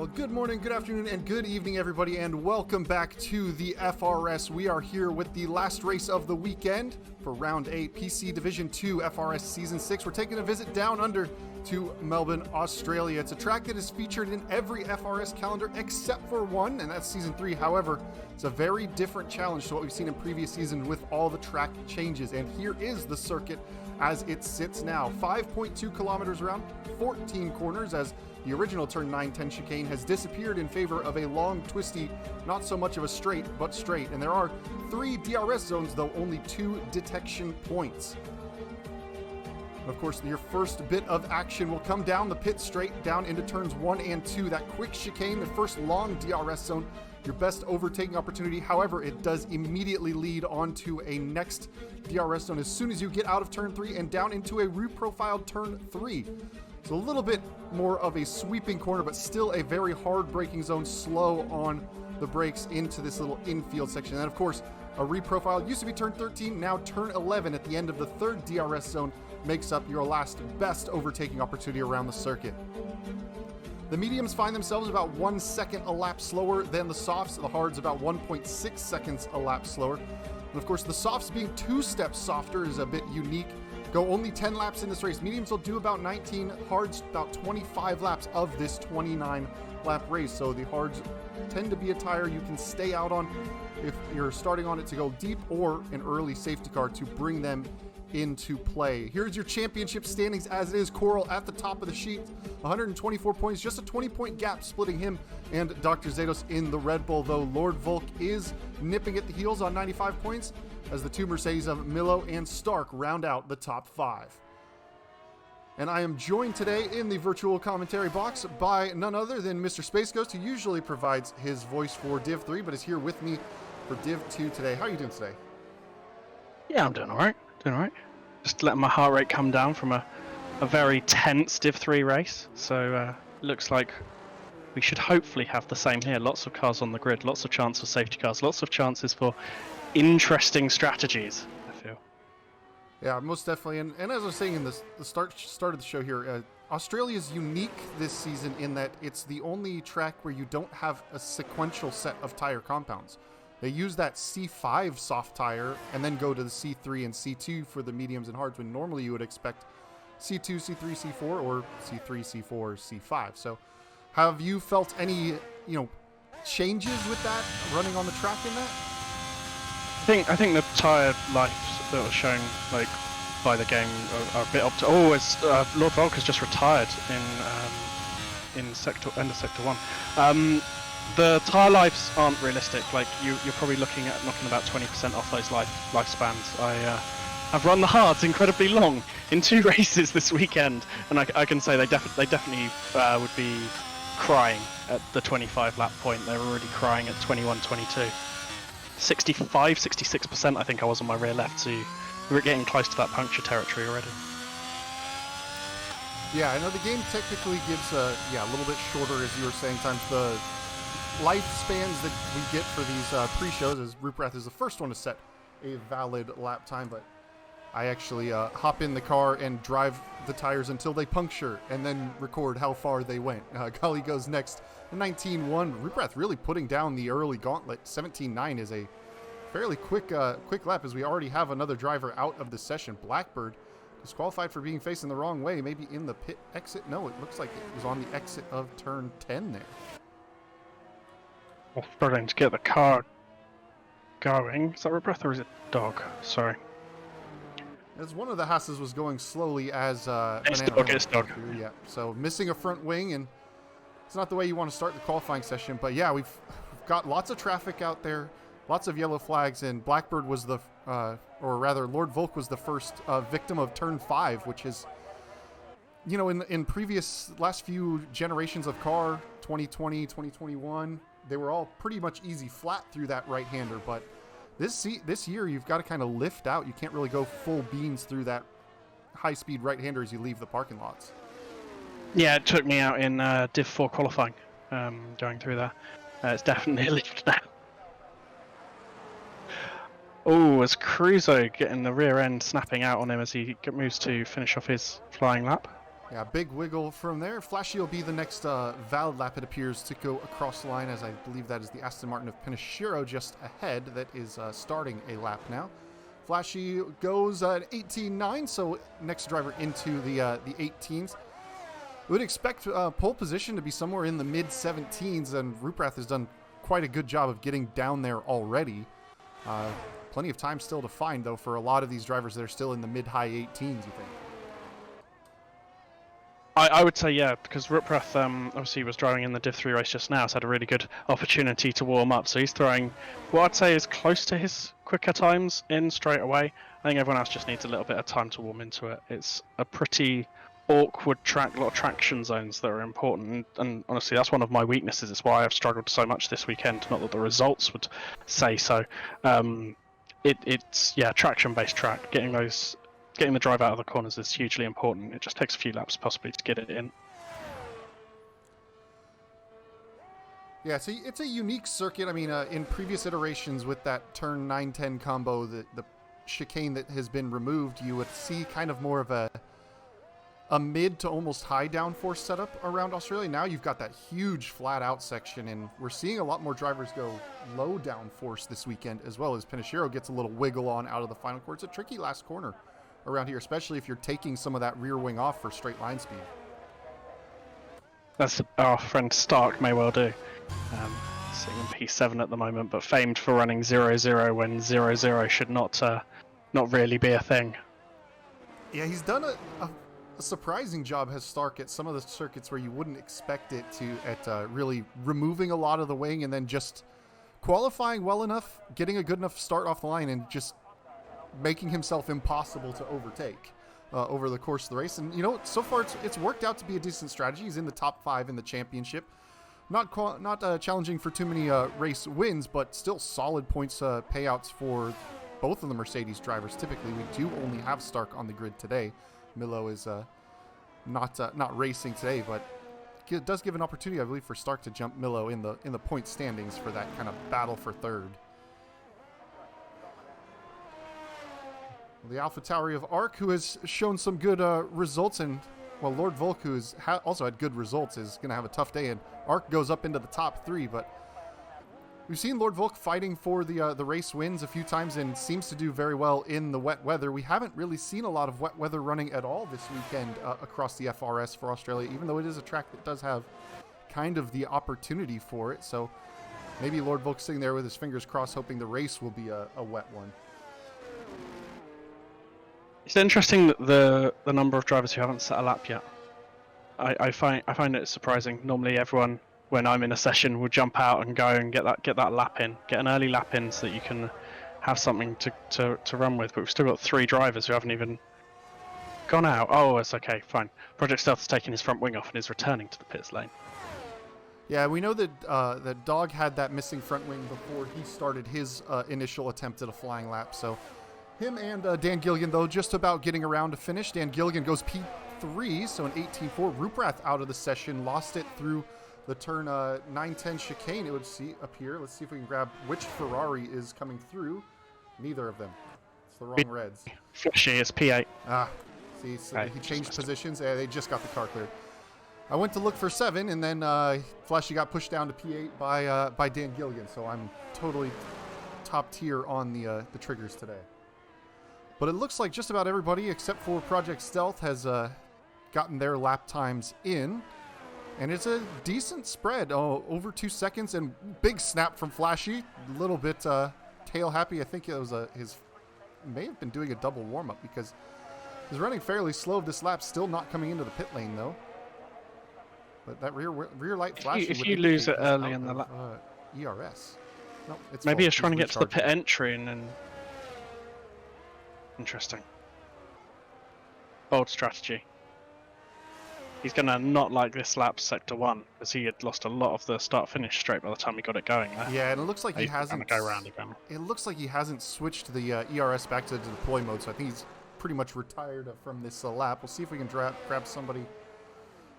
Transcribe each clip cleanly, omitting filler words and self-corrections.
Well, good morning, good afternoon, and good evening, everybody, and welcome back to the FRS. We are here with the last race of the weekend for Round 8, PC Division 2, FRS Season 6. We're taking a visit down under to Melbourne, Australia. It's a track that is featured in every FRS calendar except for one, and that's Season 3. However, it's a very different challenge to what we've seen in previous seasons with all the track changes, and here is the circuit as it sits now. 5.2 kilometers around, 14 corners, as the original turn 9-10 chicane has disappeared in favor of a long, twisty, not so much of a straight, but straight. And there are 3 DRS zones, though only 2 detection points. And of course, your first bit of action will come down the pit straight, down into turns 1 and 2. That quick chicane, the first long DRS zone, your best overtaking opportunity. However, it does immediately lead onto a next DRS zone as soon as you get out of turn 3 and down into a reprofiled turn 3. So a little bit more of a sweeping corner, but still a very hard braking zone, slow on the brakes into this little infield section. And of course, a reprofile used to be turn 13, now turn 11 at the end of the third DRS zone makes up your last best overtaking opportunity around the circuit. The mediums find themselves about 1 second a lap slower than the softs. The hards about 1.6 seconds a lap slower. And of course, the softs being 2 steps softer is a bit unique. Go only 10 laps in this race. Mediums will do about 19, hards about 25 laps of this 29 lap race. So the hards tend to be a tire you can stay out on if you're starting on it to go deep, or an early safety car to bring them into play. Here's your championship standings as it is. Coral at the top of the sheet, 124 points, just a 20-point gap splitting him and Dr. Zados in the Red Bull, though Lord Volk is nipping at the heels on 95 points as the 2 Mercedes of Milo and Stark round out the top 5. And I am joined today in the virtual commentary box by none other than Mr. Space Ghost, who usually provides his voice for Div 3, but is here with me for Div 2 today. How are you doing today? Yeah, I'm doing all right. Just letting my heart rate come down from a very tense Div 3 race. So looks like we should hopefully have the same here. Lots of cars on the grid, lots of chances for safety cars, lots of chances for interesting strategies, I feel. Yeah, most definitely. And as I was saying in the start of the show here, Australia is unique this season in that it's the only track where you don't have a sequential set of tire compounds. They use that C5 soft tire and then go to the C3 and C2 for the mediums and hards, when normally you would expect C2, C3, C4, or C3, C4, C5. So have you felt any, changes with that running on the track in that? I think the tire life that was shown by the game are a bit up to. Lord Volk has just retired in end of sector 1. The tyre lives aren't realistic. You're probably looking at knocking about 20% off those lifespans. I have run the hards incredibly long in 2 races this weekend, and I can say they definitely would be crying at the 25 lap point. They were already crying at 21, 22. 65, 66% I think I was on my rear left, so we're getting close to that puncture territory already. Yeah, I know the game technically gives a little bit shorter, as you were saying, times the lifespans that we get for these pre-shows, as Ruprath is the first one to set a valid lap time, but I actually hop in the car and drive the tires until they puncture and then record how far they went. Gully goes next, 19.1. Ruprath really putting down the early gauntlet. 17.9 is a fairly quick lap, as we already have another driver out of the session. Blackbird disqualified for being facing the wrong way, maybe in the pit exit. No, it looks like it was on the exit of turn 10 there. Well, struggling to get the car going. Is that a breath or is it dog? Sorry. As one of the Haas's was going slowly as It's dog. Yeah, so missing a front wing, and it's not the way you want to start the qualifying session. But yeah, we've got lots of traffic out there, lots of yellow flags, and Blackbird was the, or rather Lord Volk was the first victim of turn 5, which is, in previous last few generations of car, 2020, 2021, they were all pretty much easy flat through that right-hander, but this year you've got to kind of lift out. You can't really go full beans through that high-speed right-hander as you leave the parking lots. Yeah, it took me out in Div 4 qualifying, going through there. It's definitely a lift now. Oh, as Crusoe getting the rear end snapping out on him as he moves to finish off his flying lap. Yeah, big wiggle from there. Flashy will be the next valid lap, it appears, to go across the line, as I believe that is the Aston Martin of Pinashiro just ahead that is starting a lap now. Flashy goes at 18.9, so next driver into the 18s. We would expect pole position to be somewhere in the mid-17s, and Ruprath has done quite a good job of getting down there already. Plenty of time still to find, though, for a lot of these drivers that are still in the mid-high 18s, you think? I would say, yeah, because Ruprath obviously was driving in the Div 3 race just now, so had a really good opportunity to warm up. So he's throwing what I'd say is close to his quicker times in straight away. I think everyone else just needs a little bit of time to warm into it. It's a pretty awkward track, a lot of traction zones that are important, and honestly that's one of my weaknesses. It's why I've struggled so much this weekend, not that the results would say so. It's traction based track. Getting the drive out of the corners is hugely important. It just takes a few laps possibly to get it in. Yeah, so it's a unique circuit. I mean, in previous iterations with that turn 9-10 combo, the chicane that has been removed, you would see kind of more of a mid to almost high downforce setup around Australia. Now you've got that huge flat out section, and we're seeing a lot more drivers go low downforce this weekend, as well as Pinashiro gets a little wiggle on out of the final corner. It's a tricky last corner around here, especially if you're taking some of that rear wing off for straight line speed. That's our friend Stark may well do. Sitting in P7 at the moment, but famed for running 0-0 when 0-0 should not really be a thing. Yeah, he's done a surprising job, has Stark, at some of the circuits where you wouldn't expect it to, at really removing a lot of the wing and then just qualifying well enough, getting a good enough start off the line, and just making himself impossible to overtake over the course of the race. And, you know, so far it's worked out to be a decent strategy. He's in the top 5 in the championship. Not challenging for too many race wins, but still solid points payouts for both of the Mercedes drivers. Typically, we do only have Stark on the grid today. Milo is not racing today, but it does give an opportunity, I believe, for Stark to jump Milo in the point standings for that kind of battle for third. The AlphaTauri of Arc, who has shown some good results, and well, Lord Volk, who has also had good results, is going to have a tough day, and Arc goes up into the top 3, but we've seen Lord Volk fighting for the race wins a few times and seems to do very well in the wet weather. We haven't really seen a lot of wet weather running at all this weekend across the FRS for Australia, even though it is a track that does have kind of the opportunity for it. So maybe Lord Volk's sitting there with his fingers crossed, hoping the race will be a wet one. It's interesting that the number of drivers who haven't set a lap yet. I find it surprising. Normally everyone, when I'm in a session, will jump out and go and get that lap in, get an early lap in, so that you can have something to run with. But we've still got 3 drivers who haven't even gone out. Oh, it's okay, fine. Project Stealth has taken his front wing off and is returning to the pits lane. Yeah, we know that that Dog had that missing front wing before he started his initial attempt at a flying lap. So him and Dan Gilligan, though, just about getting around to finish. Dan Gilligan goes P3, so an 18.4. Ruprath out of the session, lost it through the turn 9-10 chicane, it would appear. Let's see if we can grab which Ferrari is coming through. Neither of them. It's the wrong reds. Flashy is P8. See, so he changed positions. They just got the car cleared. I went to look for 7, and then Flashy got pushed down to P8 by Dan Gilligan, so I'm totally top tier on the triggers today. But it looks like just about everybody except for Project Stealth has gotten their lap times in. And it's a decent spread, over 2 seconds, and big snap from Flashy. A little bit tail happy. I think it was may have been doing a double warm-up because he's running fairly slow this lap, still not coming into the pit lane, though. But that rear light Flashy if you lose it early in the lap. ERS. No, it's maybe false. he's trying to get to the pit entry and then... Interesting. Bold strategy. He's going to not like this lap sector 1, because he had lost a lot of the start-finish straight by the time he got it going there. Yeah, and it looks like he hasn't... Go around again. It looks like he hasn't switched the ERS back to deploy mode, so I think he's pretty much retired from this lap. We'll see if we can grab somebody.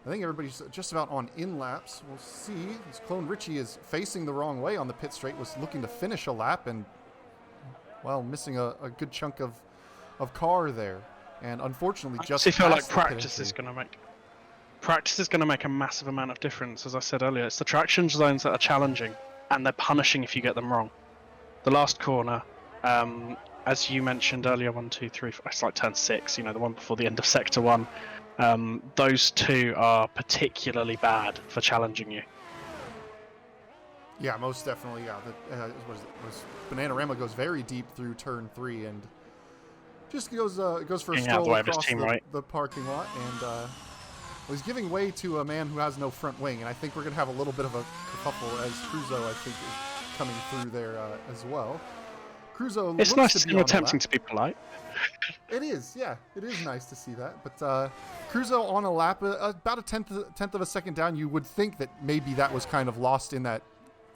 I think everybody's just about on in-laps. We'll see. His clone Richie is facing the wrong way on the pit straight, was looking to finish a lap, and, well, missing a good chunk of car there. And unfortunately, just I feel like practice is going to make... practice is going to make a massive amount of difference. As I said earlier, it's the traction zones that are challenging, and they're punishing if you get them wrong. The last corner, as you mentioned earlier, 1, 2, 3, 4, it's like turn 6, the one before the end of Sector 1. Those two are particularly bad for challenging you. Yeah, most definitely. Yeah, Bananarama goes very deep through turn 3 and just goes for a stroll across the parking lot, and he's giving way to a man who has no front wing, and I think we're going to have a little bit of a kerfuffle as Cruzo, I think, is coming through there as well. Cruzo it's nice to see him attempting to be polite. It is, yeah. It is nice to see that. But Cruzo on a lap, about a tenth of a second down, you would think that maybe that was kind of lost in that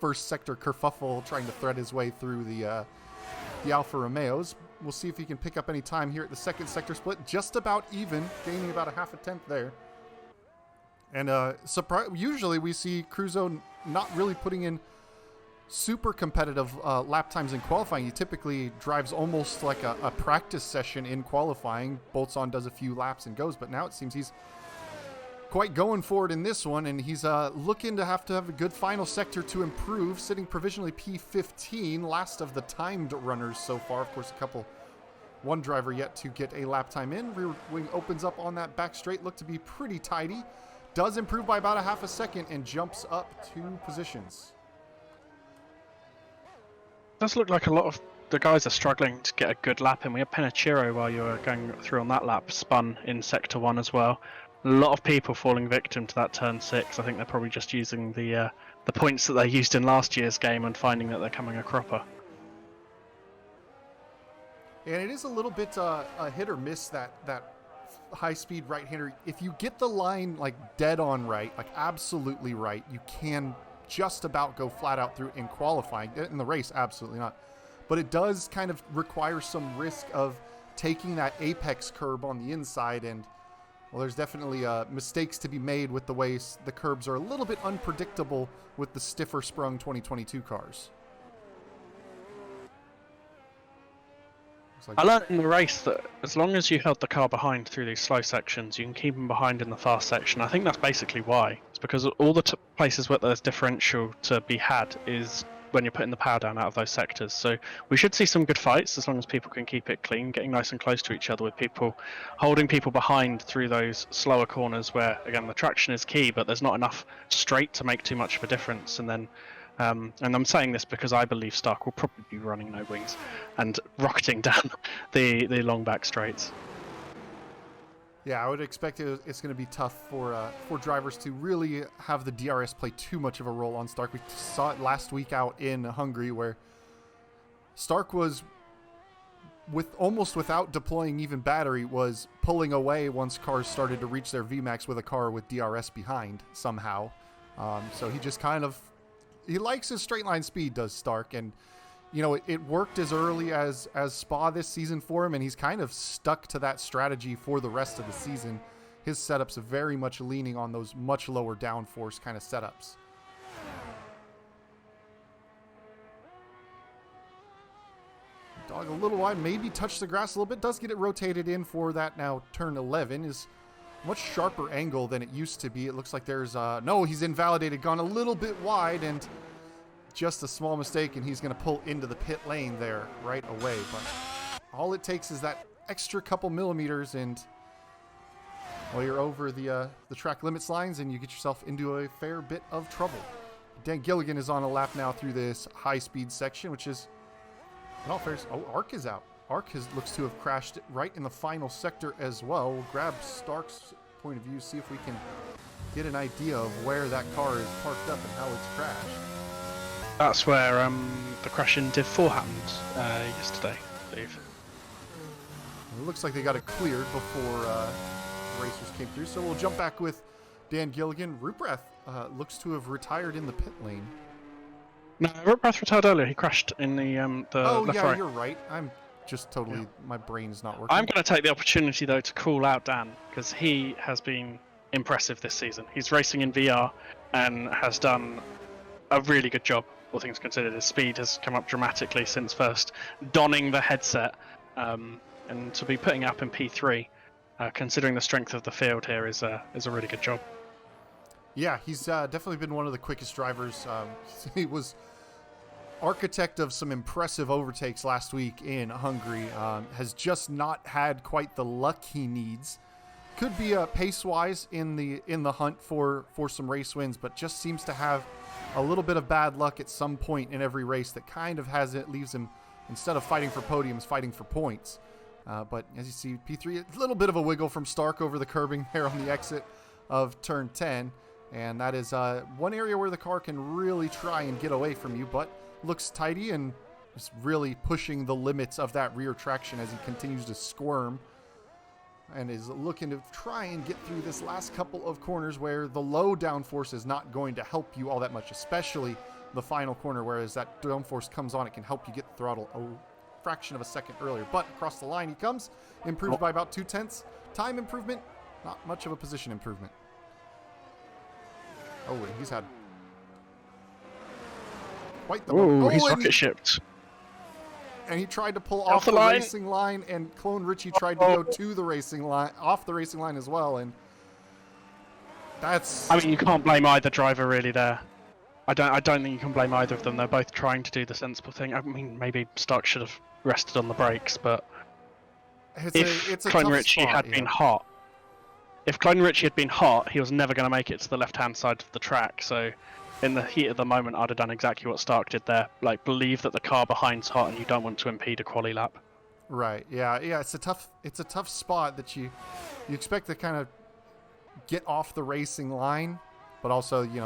first sector kerfuffle, trying to thread his way through the Alfa Romeos. We'll see if he can pick up any time here at the second sector split. Just about even, gaining about a half a tenth there. And usually we see Cruzo not really putting in super competitive lap times in qualifying. He typically drives almost like a practice session in qualifying. Bolts on, does a few laps and goes, but now it seems he's quite going for it in this one, and he's looking to have a good final sector to improve, sitting provisionally P15, last of the timed runners so far. Of course, one driver yet to get a lap time in. Rear wing opens up on that back straight, looked to be pretty tidy. Does improve by about a half a second and jumps up 2 positions. Does look like a lot of the guys are struggling to get a good lap in. We had Penichiro, while you were going through on that lap, spun in Sector 1 as well. A lot of people falling victim to that turn 6. I think they're probably just using the points that they used in last year's game and finding that they're coming a cropper. And it is a little bit a hit or miss, that high-speed right-hander. If you get the line like dead on right, like absolutely right, you can just about go flat out through in qualifying. In the race, absolutely not. But it does kind of require some risk of taking that apex curb on the inside, and well, there's definitely mistakes to be made with the way the curbs are a little bit unpredictable with the stiffer sprung 2022 cars. I learned in the race that as long as you held the car behind through these slow sections, you can keep them behind in the fast section. I think that's basically why. It's because all the places where there's differential to be had is when you're putting the power down out of those sectors. So we should see some good fights as long as people can keep it clean, getting nice and close to each other, with people holding people behind through those slower corners where, again, the traction is key, but there's not enough straight to make too much of a difference. And then and I'm saying this because I believe Stark will probably be running no wings and rocketing down the long back straights. Yeah, I would expect it's going to be tough for drivers to really have the DRS play too much of a role on Stark. We saw it last week out in Hungary, where Stark was, almost without deploying even battery, was pulling away once cars started to reach their VMAX with a car with DRS behind somehow. So he just he likes his straight line speed, does Stark, and it worked as early as Spa this season for him, and he's kind of stuck to that strategy for the rest of the season. His setups are very much leaning on those much lower downforce kind of setups. Dog a little wide, maybe touch the grass a little bit, does get it rotated in for that now. Turn 11 is much sharper angle than it used to be. It looks like there's no, he's invalidated, gone a little bit wide, and just a small mistake, and he's going to pull into the pit lane there right away. But all it takes is that extra couple millimeters, and well, you're over the track limits lines, and you get yourself into a fair bit of trouble. Dan Gilligan is on a lap now through this high-speed section, which is, in all fairness, Arc is out. Arc looks to have crashed right in the final sector as well. We'll grab Stark's point of view, see if we can get an idea of where that car is parked up and how it's crashed. That's where the crash in Div 4 happened yesterday, I believe. It looks like they got it cleared before the racers came through, so we'll jump back with Dan Gilligan. Ruprecht looks to have retired in the pit lane. No, Ruprecht retired earlier. He crashed in the left right. You're right. I'm just totally, my brain's not working. I'm going to take the opportunity, though, to call out Dan, because he has been impressive this season. He's racing in VR and has done a really good job, all things considered. His speed has come up dramatically since first donning the headset, and to be putting up in P3, considering the strength of the field here, is a really good job. Yeah, he's definitely been one of the quickest drivers. He was architect of some impressive overtakes last week in Hungary. Has just not had quite the luck he needs. Could be pace-wise in the hunt for some race wins, but just seems to have a little bit of bad luck at some point in every race that kind of leaves him, instead of fighting for podiums, fighting for points. But as you see, P3, a little bit of a wiggle from Stark over the curbing there on the exit of turn 10. And that is one area where the car can really try and get away from you, but looks tidy and is really pushing the limits of that rear traction as he continues to squirm and is looking to try and get through this last couple of corners where the low downforce is not going to help you all that much, especially the final corner, whereas that downforce comes on, it can help you get the throttle a fraction of a second earlier. But across the line he comes, improved by about 0.2. Time improvement, not much of a position improvement. Oh, and he's had quite the Oh, he's rocket shipped. And he tried to pull off the racing line, and Clone Richie tried to go to the racing line, off the racing line as well, and that's... I mean, you can't blame either driver really there. I don't think you can blame either of them. They're both trying to do the sensible thing. I mean, maybe Stark should have rested on the brakes, but if Clone Richie had been hot, if Clone Richie had been hot, he was never going to make it to the left-hand side of the track. So, in the heat of the moment, I'd have done exactly what Stark did there. Like, believe that the car behind's hot, and you don't want to impede a quali lap. Right. Yeah. It's a tough spot that you expect to kind of get off the racing line, but also you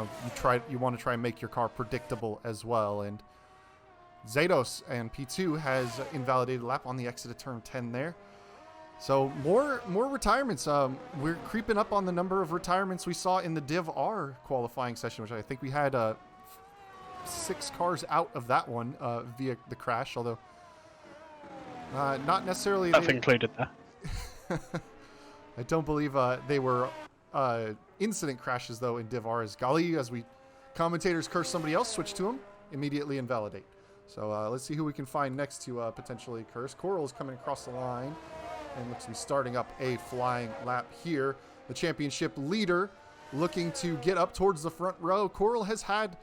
want to try and make your car predictable as well. And Zados and P2 has invalidated a lap on the exit of turn 10 there. So more retirements. We're creeping up on the number of retirements we saw in the Div R qualifying session, which I think we had 6 cars out of that one via the crash, although not necessarily... I've included that. I don't believe they were incident crashes, though, in Div R, as Gali, as we commentators curse somebody else, switch to him, immediately invalidate. So let's see who we can find next to potentially curse. Coral is coming across the line and looks to be starting up a flying lap here. The championship leader looking to get up towards the front row. Coral has had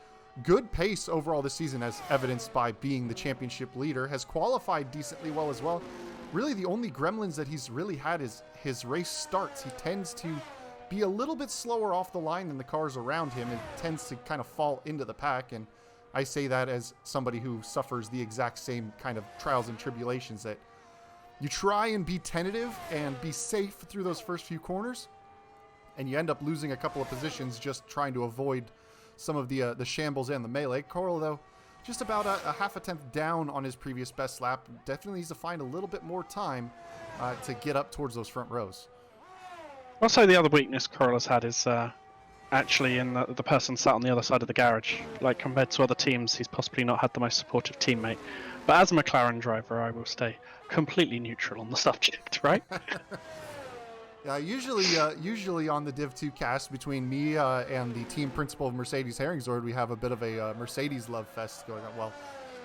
good pace overall this season, as evidenced by being the championship leader, has qualified decently well as well. Really the only gremlins that he's really had is his race starts. He tends to be a little bit slower off the line than the cars around him and tends to kind of fall into the pack. And I say that as somebody who suffers the exact same kind of trials and tribulations, that you try and be tentative and be safe through those first few corners, and you end up losing a couple of positions just trying to avoid some of the shambles and the melee. Coral, though, just about a half a tenth down on his previous best lap. Definitely needs to find a little bit more time to get up towards those front rows. Also, the other weakness Coral has had is actually in the person sat on the other side of the garage. Like, compared to other teams, he's possibly not had the most supportive teammate. But as a McLaren driver, I will stay completely neutral on the subject, right? Usually on the Div 2 cast between me and the team principal of Mercedes Herringzord, we have a bit of a Mercedes love fest going on. Well,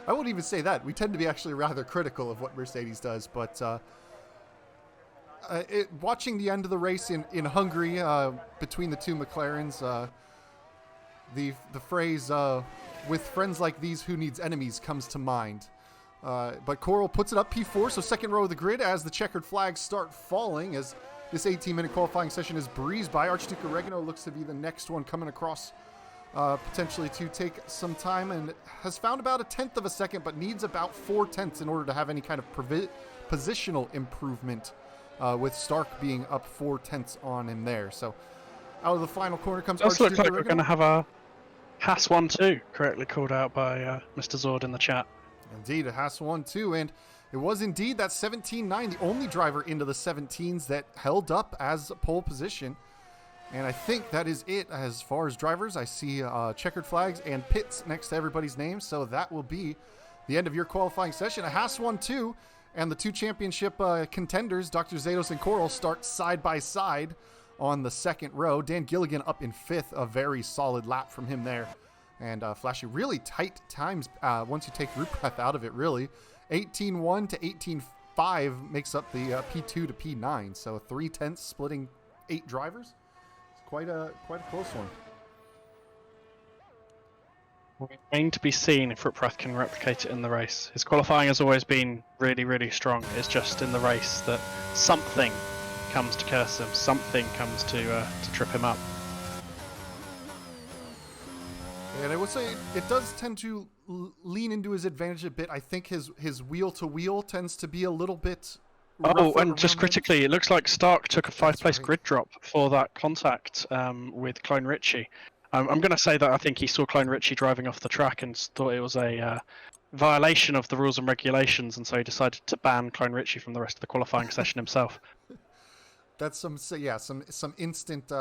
I wouldn't even say that. We tend to be actually rather critical of what Mercedes does, but watching the end of the race in Hungary between the two McLarens, the phrase "with friends like these, who needs enemies" comes to mind. But Coral puts it up P4, so second row of the grid as the checkered flags start falling, as this 18-minute qualifying session is breezed by. Archduke Oregano looks to be the next one coming across, potentially to take some time, and has found about a tenth of a second, but needs about 4/10 in order to have any kind of positional improvement, with Stark being up 4/10 on him there. So out of the final corner comes Archduke. It looks like we're going to have a Haas 1-2, correctly called out by Mr. Zord in the chat. Indeed, a Haas 1-2, and it was indeed that 17-9, the only driver into the 17s that held up as pole position. And I think that is it as far as drivers. I see checkered flags and pits next to everybody's names, so that will be the end of your qualifying session. A Haas 1-2, and the two championship contenders, Dr. Zados and Coral, start side by side on the second row. Dan Gilligan up in fifth, a very solid lap from him there. And Flashy, really tight times once you take root breath out of it, really. 18-1 to 18-5 makes up the P2 to P9. So 3/10 splitting 8 drivers. It's quite a close one. Remain to be seen if Ruprath can replicate it in the race. His qualifying has always been really, really strong. It's just in the race that something comes to curse him, something comes to trip him up. And I would say it does tend to lean into his advantage a bit. I think his wheel-to-wheel tends to be a little bit Oh, and just critically, it looks like Stark took a 5-place right. grid drop for that contact with Clone Ritchie. I'm going to say that I think he saw Clone Ritchie driving off the track and thought it was a violation of the rules and regulations, and so he decided to ban Clone Ritchie from the rest of the qualifying session himself. That's some instant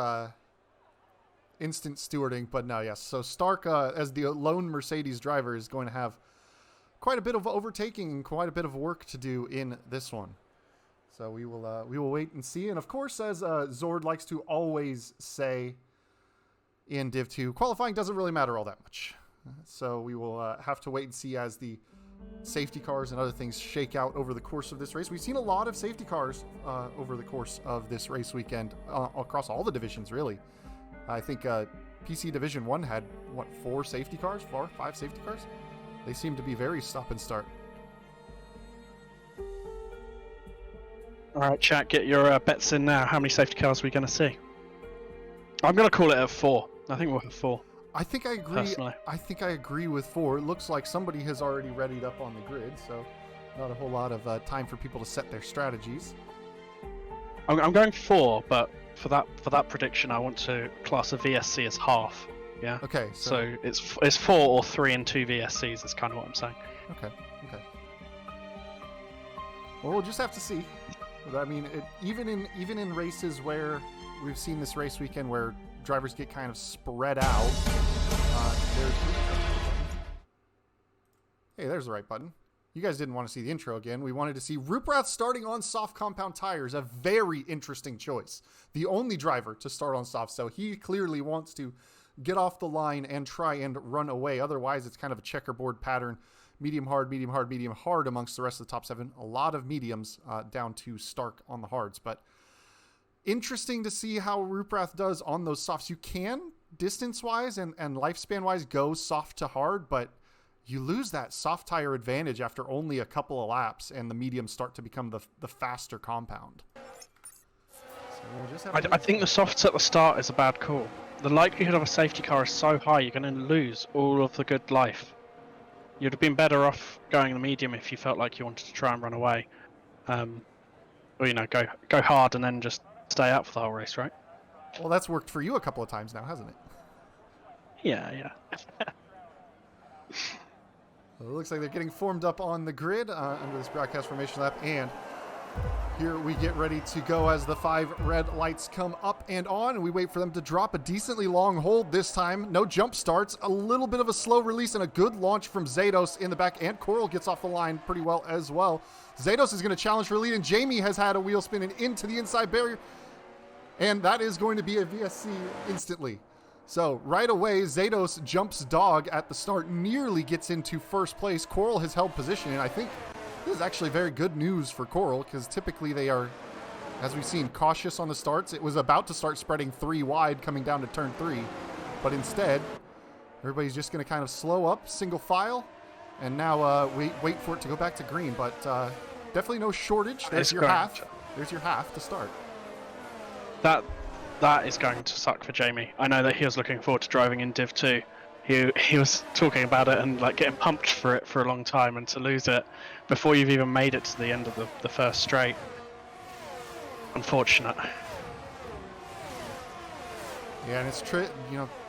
instant stewarding, but no, yes. So Stark, as the lone Mercedes driver, is going to have quite a bit of overtaking and quite a bit of work to do in this one. So we will wait and see. And of course, as Zord likes to always say in Div 2, qualifying doesn't really matter all that much. So we will have to wait and see as the safety cars and other things shake out over the course of this race. We've seen a lot of safety cars over the course of this race weekend across all the divisions, really. I think PC Division 1 had, 5 safety cars? They seem to be very stop and start. All right, chat, get your bets in now. How many safety cars are we going to see? I'm going to call it a 4. I think we'll have 4. I think I agree. Personally. I think I agree with 4. It looks like somebody has already readied up on the grid, so not a whole lot of time for people to set their strategies. I'm going 4, but for that prediction, I want to class a VSC as half. Yeah. Okay. So it's 4 or 3 and 2 VSCs. Is kind of what I'm saying. Okay. Well, we'll just have to see. I mean, even in races where we've seen this race weekend where drivers get kind of spread out, there's the right button. You guys didn't want to see the intro again. We wanted to see Ruprath starting on soft compound tires, a very interesting choice. The only driver to start on soft, so he clearly wants to get off the line and try and run away. Otherwise, it's kind of a checkerboard pattern. Medium hard, medium hard, medium hard amongst the rest of the top 7. A lot of mediums down to Stark on the hards. But interesting to see how Ruprath does on those softs. You can, distance-wise and lifespan-wise, go soft to hard, but you lose that soft tire advantage after only a couple of laps, and the mediums start to become the faster compound. So we'll just have I think the softs at the start is a bad call. The likelihood of a safety car is so high, you're going to lose all of the good life. You'd have been better off going the medium if you felt like you wanted to try and run away. Or, go hard and then just stay out for the whole race, right? Well, that's worked for you a couple of times now, hasn't it? Yeah. Well, it looks like they're getting formed up on the grid under this broadcast formation lap, and here we get ready to go as the 5 red lights come up and on, and we wait for them to drop a decently long hold this time. No jump starts, a little bit of a slow release, and a good launch from Zados in the back, and Coral gets off the line pretty well as well. Zados is going to challenge for lead, and Jamie has had a wheel spin and into the inside barrier, and that is going to be a VSC instantly. So right away, Zados jumps dog at the start, nearly gets into first place. Coral has held position, and I think this is actually very good news for Coral, because typically they are, as we've seen, cautious on the starts. It was about to start spreading 3 wide coming down to turn 3, but instead, everybody's just going to kind of slow up, single file, and now wait for it to go back to green. But definitely no shortage. There's your half. There's your half to start. That is going to suck for Jamie. I know that he was looking forward to driving in Div 2. He was talking about it and getting pumped for it for a long time, and to lose it before you've even made it to the end of the first straight. Unfortunate. Yeah, and it's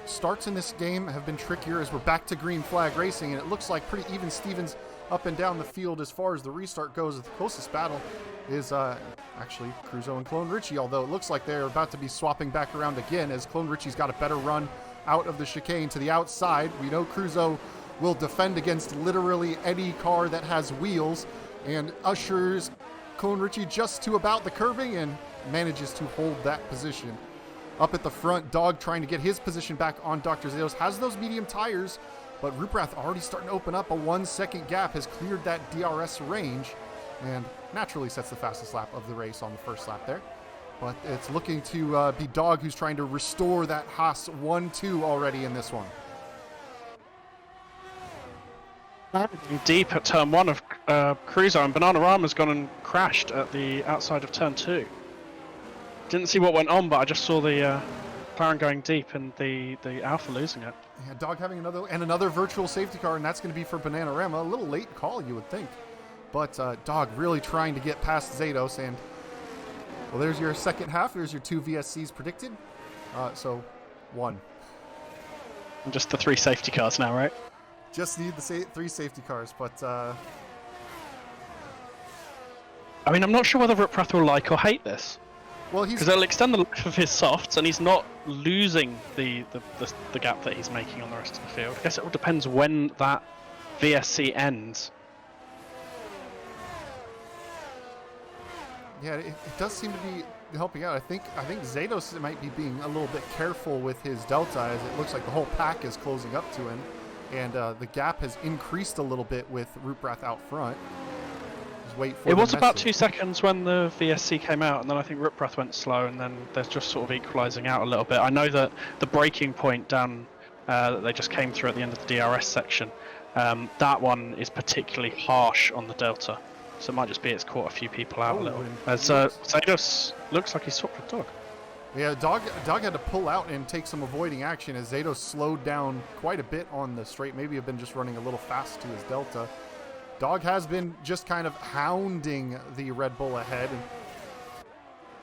starts in this game have been trickier as we're back to green flag racing, and it looks like pretty even Stevens up and down the field as far as the restart goes. The closest battle is actually Cruzo and Clone Ritchie, although it looks like they're about to be swapping back around again as Clone Ritchie's got a better run out of the chicane to the outside. We know Cruzo will defend against literally any car that has wheels, and ushers Clone Ritchie just to about the curbing and manages to hold that position. Up at the front, Dog trying to get his position back on Dr. Zados, has those medium tires, but Ruprath already starting to open up. A 1-second gap has cleared that DRS range and naturally sets the fastest lap of the race on the first lap there. But it's looking to be Dog who's trying to restore that Haas 1-2 already in this one. Deep at turn 1 of Cruiser, and Bananarama's gone and crashed at the outside of turn 2. Didn't see what went on, but I just saw the McLaren going deep and the Alpha losing it. Yeah, Dog having another virtual safety car, and that's going to be for Bananarama. A little late call, you would think. But Dog really trying to get past Zados, and well, there's your second half. There's your 2 VSCs predicted. So 1. And just the 3 safety cars now, right? Just need the 3 safety cars, but I mean, I'm not sure whether Riprath will like or hate this. well, Because it'll extend the life of his softs, and he's not losing the gap that he's making on the rest of the field. I guess it all depends when that VSC ends. yeah, it does seem to be helping out. I think Zados might be being a little bit careful with his delta, as it looks like the whole pack is closing up to him, and the gap has increased a little bit with Ruprath out front. Just wait for It was about message. 2 seconds when the VSC came out, and then I think Riprath went slow, and then they're just sort of equalising out a little bit. I know that the breaking point down that they just came through at the end of the DRS section, that one is particularly harsh on the delta. So it might just be it's caught a few people out a little. As Zados looks like he's swapped with Dog. Yeah, Dog had to pull out and take some avoiding action as Zados slowed down quite a bit on the straight. Maybe have been just running a little fast to his delta. Dog has been just kind of hounding the Red Bull ahead and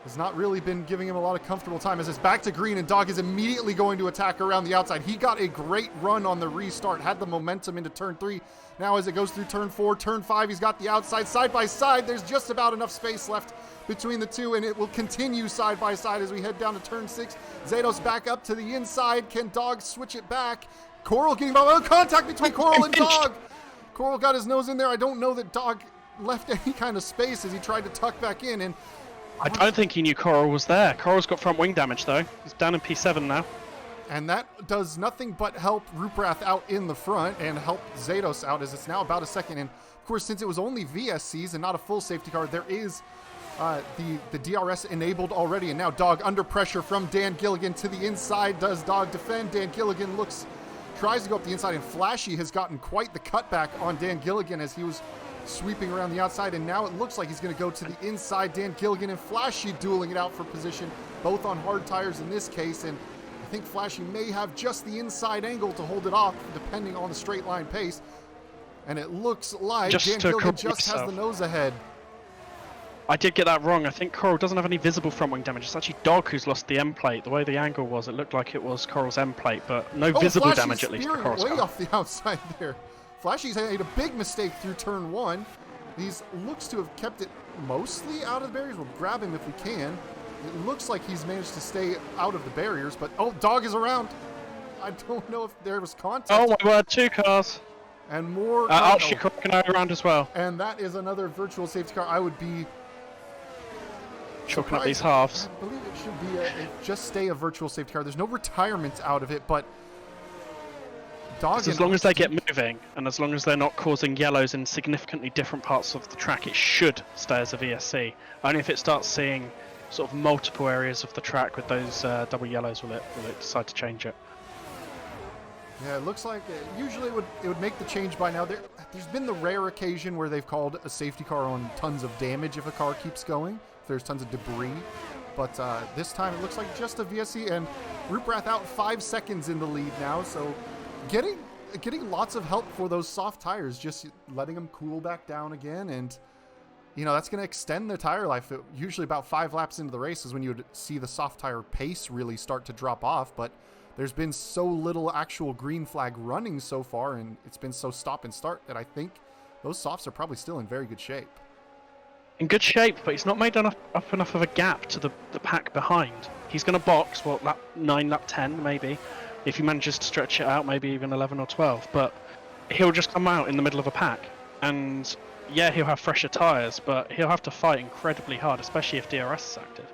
has not really been giving him a lot of comfortable time as it's back to green and Dog is immediately going to attack around the outside. He got a great run on the restart, had the momentum into turn 3. Now as it goes through turn 4, turn 5, he's got the outside side by side. There's just about enough space left between the two, and it will continue side by side as we head down to turn 6. Zados back up to the inside. Can Dog switch it back? Coral getting contact between Coral and Dog. Coral got his nose in there. I don't know that Dog left any kind of space as he tried to tuck back in, and I don't think he knew Coral was there. Coral's got front wing damage though. He's down in P7 now. and that does nothing but help Ruprath out in the front and help Zados out as it's now about a second. And of course, since it was only VSCs and not a full safety car, there is the DRS enabled already. And now Dog under pressure from Dan Gilligan to the inside. Does Dog defend? Dan Gilligan tries to go up the inside, and Flashy has gotten quite the cutback on Dan Gilligan as he was sweeping around the outside, and now it looks like he's going to go to the inside. Dan Gilligan and Flashy dueling it out for position, both on hard tires in this case, and I think Flashy may have just the inside angle to hold it off depending on the straight line pace, and it looks like Dan Gilligan just has the nose ahead. I did get that wrong. I think Coral doesn't have any visible front wing damage. It's actually Dog who's lost the M plate. The way the angle was, it looked like it was Coral's M plate, but no visible Flashy's damage at least for spearing Coral's way car. off the outside there. Flashy's made a big mistake through turn 1. He's looks to have kept it mostly out of the barriers. We'll grab him if we can. It looks like he's managed to stay out of the barriers, but Dog is around. I don't know if there was contact. Oh my word, 2 cars. And more. Archie Coronado around as well. And that is another virtual safety car. I would be chalking up these halves. I believe it should be just stay a virtual safety car. There's no retirements out of it, but Dog, as long as they get moving, and as long as they're not causing yellows in significantly different parts of the track, it should stay as a VSC. Only if it starts seeing sort of multiple areas of the track with those double yellows will it decide to change it. Yeah, it looks like usually it would make the change by now. There's been the rare occasion where they've called a safety car on tons of damage if a car keeps going, if there's tons of debris. But this time it looks like just a VSC, and Ruprath out 5 seconds in the lead now, so getting lots of help for those soft tires, just letting them cool back down again, and that's going to extend the tire life. Usually about 5 laps into the race is when you would see the soft tire pace really start to drop off, but there's been so little actual green flag running so far, and it's been so stop and start that I think those softs are probably still in very good shape. In good shape, but he's not made up enough of a gap to the pack behind. He's going to box, lap 9, lap 10 maybe, if he manages to stretch it out, maybe even 11 or 12, but he'll just come out in the middle of a pack, and yeah, he'll have fresher tyres, but he'll have to fight incredibly hard, especially if DRS is active.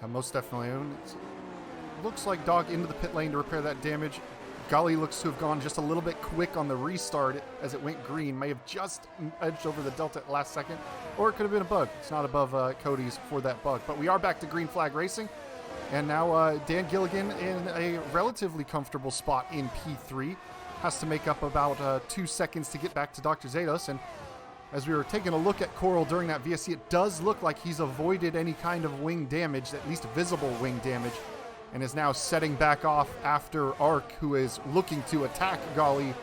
Most definitely. It looks like Dog into the pit lane to repair that damage. Gully looks to have gone just a little bit quick on the restart as it went green. May have just edged over the Delta at the last second, or it could have been a bug. It's not above Cody's for that bug. But we are back to green flag racing, and now Dan Gilligan in a relatively comfortable spot in P3. has to make up about 2 seconds to get back to Dr. Zados. And as we were taking a look at Coral during that VSC, it does look like he's avoided any kind of wing damage, at least visible wing damage, and is now setting back off after Ark, who is looking to attack Gali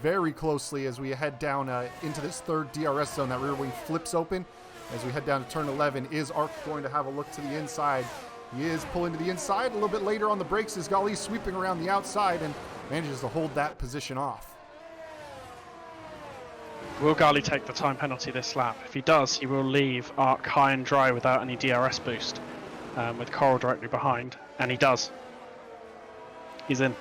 very closely as we head down into this third DRS zone. That rear wing flips open as we head down to turn 11. Is Ark going to have a look to the inside? He is pulling to the inside. A little bit later on the brakes as Gali sweeping around the outside and manages to hold that position off. Will Gali take the time penalty this lap? If he does, he will leave Ark high and dry without any DRS boost, with Coral directly behind, and he does. He's in.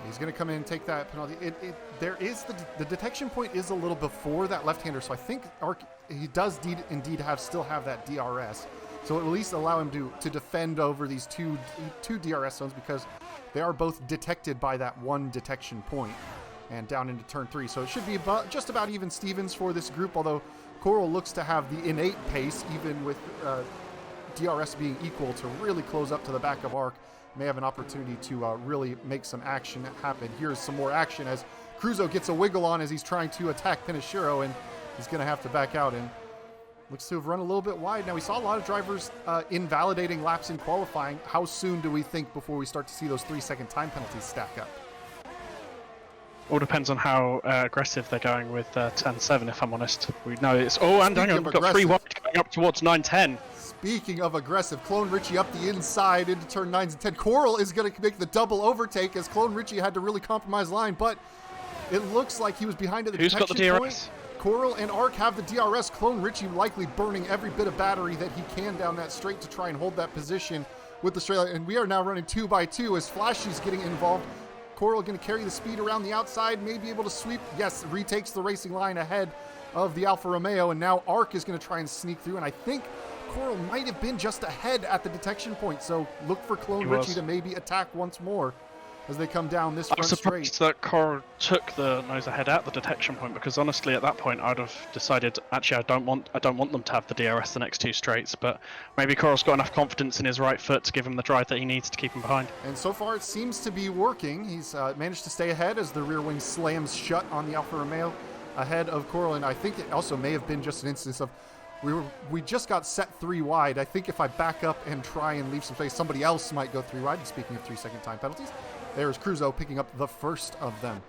He's going to come in and take that penalty. There is the detection point is a little before that left-hander, so I think Ark, he does indeed still have that DRS. So it will at least allow him to defend over these two DRS zones, because they are both detected by that one detection point. And down into turn 3. So it should be just about even Stevens for this group, although Coral looks to have the innate pace, even with DRS being equal, to really close up to the back of Ark. May have an opportunity to really make some action happen. Here's some more action as Cruzo gets a wiggle on as he's trying to attack Pinashiro, and he's going to have to back out, and looks to have run a little bit wide. Now, we saw a lot of drivers invalidating laps in qualifying. How soon do we think before we start to see those 3-second time penalties stack up? All depends on how aggressive they're going with 10-7, if I'm honest. We know it's... Oh, and hang on, we've got 3 wide going up towards 9-10. Speaking of aggressive, Clone Richie up the inside into turn 9s and 10. Coral is going to make the double overtake as Clone Richie had to really compromise line, but it looks like he was behind at the detection point. Who's got the DRS? Coral and Ark have the DRS. Clone Richie likely burning every bit of battery that he can down that straight to try and hold that position with the straight line. And we are now running 2x2 as Flashy's getting involved. Coral going to carry the speed around the outside, may be able to sweep. Yes, retakes the racing line ahead of the Alfa Romeo, and now Ark is going to try and sneak through, and I think Coral might have been just ahead at the detection point, so look for Clone Richie to maybe attack once more as they come down this front straight. I'm surprised that Coral took the nose ahead at the detection point, because honestly at that point I'd have decided actually I don't want them to have the DRS the next 2 straights, but maybe Coral's got enough confidence in his right foot to give him the drive that he needs to keep him behind. And so far it seems to be working. He's managed to stay ahead as the rear wing slams shut on the Alfa Romeo ahead of Coral, and I think it also may have been just an instance of we just got set 3 wide. I think if I back up and try and leave some space, somebody else might go 3 wide. And speaking of 3-second time penalties, there's Cruzo picking up the first of them.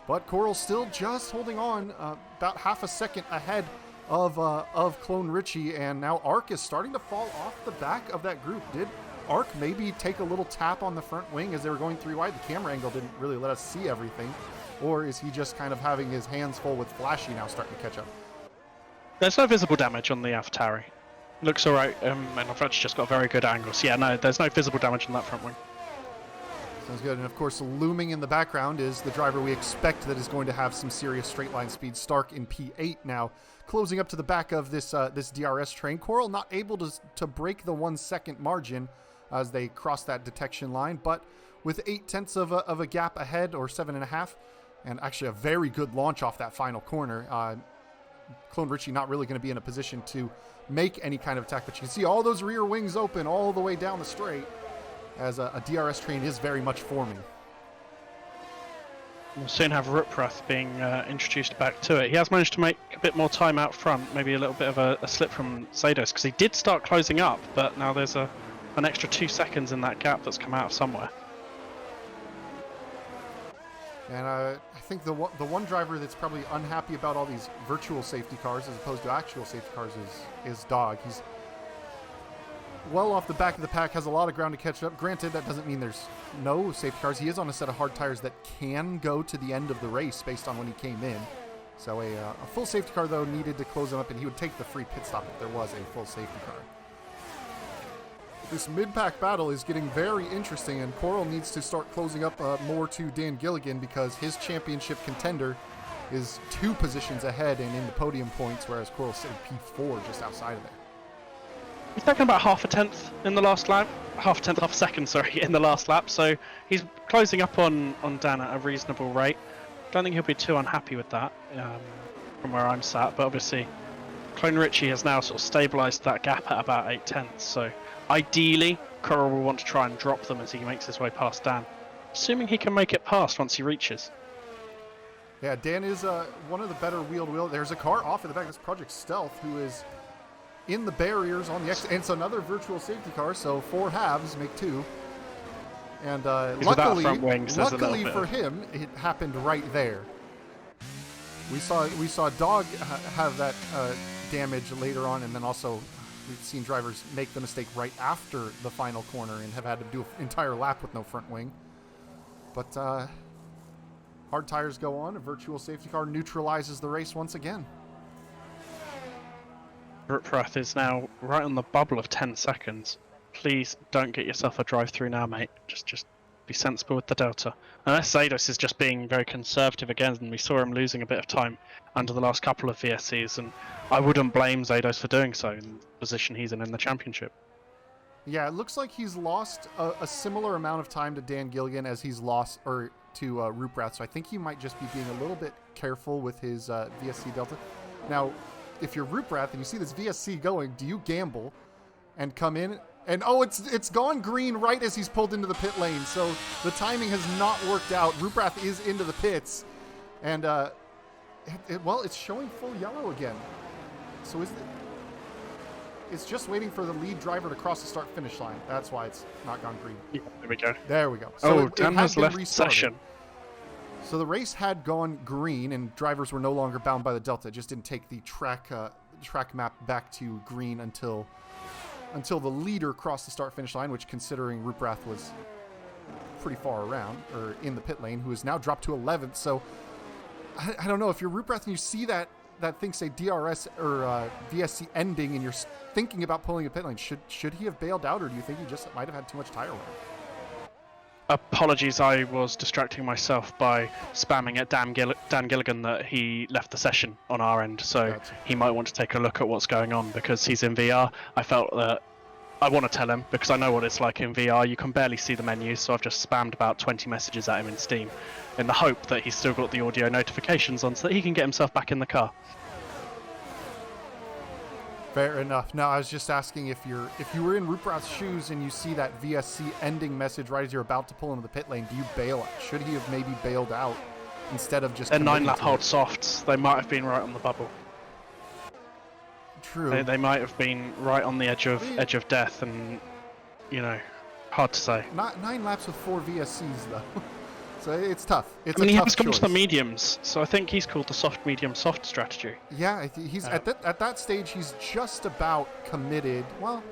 But Coral still just holding on about half a second ahead of Clone Richie, and now Ark is starting to fall off the back of that group. Did Ark maybe take a little tap on the front wing as they were going 3 wide? The camera angle didn't really let us see everything. Or is he just kind of having his hands full with Flashy now starting to catch up? There's no visible damage on the AlphaTauri. Looks alright, and I've actually just got very good angles. Yeah, no, there's no visible damage on that front wing. Sounds good. And of course, looming in the background is the driver we expect that is going to have some serious straight line speed. Stark in P8 now, closing up to the back of this this DRS train. Coral not able to break the 1 second margin as they cross that detection line, but with 0.8 of a gap ahead, or 7.5, and actually a very good launch off that final corner. Clone Richie not really going to be in a position to make any kind of attack, but you can see all those rear wings open all the way down the straight as a DRS train is very much forming. We'll soon have Ruprath being introduced back to it. He has managed to make a bit more time out front, maybe a little bit of a slip from Zados, because he did start closing up, but now there's an extra 2 seconds in that gap that's come out of somewhere. And I think the one driver that's probably unhappy about all these virtual safety cars as opposed to actual safety cars is Dog. He's well off the back of the pack, has a lot of ground to catch up. Granted, that doesn't mean there's no safety cars. He is on a set of hard tires that can go to the end of the race based on when he came in. So a full safety car, though, needed to close him up, and he would take the free pit stop if there was a full safety car. This mid-pack battle is getting very interesting, and Coral needs to start closing up more to Dan Gilligan because his championship contender is 2 positions ahead and in the podium points, whereas Coral's sitting P4 just outside of there. He's taken about half a second, in the last lap, so he's closing up on Dan at a reasonable rate. Don't think he'll be too unhappy with that from where I'm sat, but obviously Clone Richie has now sort of stabilised that gap at about 0.8, so ideally Coral will want to try and drop them as he makes his way past Dan, assuming he can make it past once he reaches. Yeah, Dan is one of the better wheel. There's a car off in the back. That's Project Stealth, who is in the barriers on the exit. And it's another virtual safety car, so 4 halves make 2. And luckily for him, it happened right there. We saw Dog have that damage later on, and then also we've seen drivers make the mistake right after the final corner and have had to do an entire lap with no front wing. But hard tires go on. A virtual safety car neutralizes the race once again. Ruprath is now right on the bubble of 10 seconds. Please don't get yourself a drive-through now, mate. Just be sensible with the delta. Unless Zados is just being very conservative again, and we saw him losing a bit of time under the last couple of VSCs, and I wouldn't blame Zados for doing so in the position he's in the championship. Yeah, it looks like he's lost a similar amount of time to Dan Gilligan as he's lost to Ruprath, so I think he might just be being a little bit careful with his VSC delta. Now, if you're Ruprath and you see this VSC going, do you gamble and come in? And it's gone green right as he's pulled into the pit lane, so the timing has not worked out. Ruprath is into the pits, and it's showing full yellow again. So it's just waiting for the lead driver to cross the start-finish line. That's why it's not gone green. Yeah, there we go. There we go. So Dan has left session. So the race had gone green, and drivers were no longer bound by the delta. It just didn't take the track map back to green until the leader crossed the start-finish line, which, considering Ruprath was pretty far around, or in the pit lane, who is now dropped to 11th. So I don't know, if you're Ruprath and you see that thing say DRS or VSC ending and you're thinking about pulling a pit lane, should he have bailed out, or do you think he just might have had too much tire wear? Apologies, I was distracting myself by spamming at Dan Gilligan that he left the session on our end, so gotcha. He might want to take a look at what's going on because he's in VR. I felt that I want to tell him because I know what it's like in VR. You can barely see the menus, so I've just spammed about 20 messages at him in Steam in the hope that he's still got the audio notifications on so that he can get himself back in the car. Fair enough. No, I was just asking if you were in Ruprath's shoes and you see that VSC ending message right as you're about to pull into the pit lane, do you bail out? Should he have maybe bailed out instead of just... They're 9-lap hold softs. They might have been right on the bubble. True. They might have been right on the edge of death, and hard to say. Not 9 laps with 4 VSCs though. So it's tough. He has gone to the mediums, so I think he's called the soft, medium, soft strategy. Yeah, he's at that stage. He's just about committed. Well,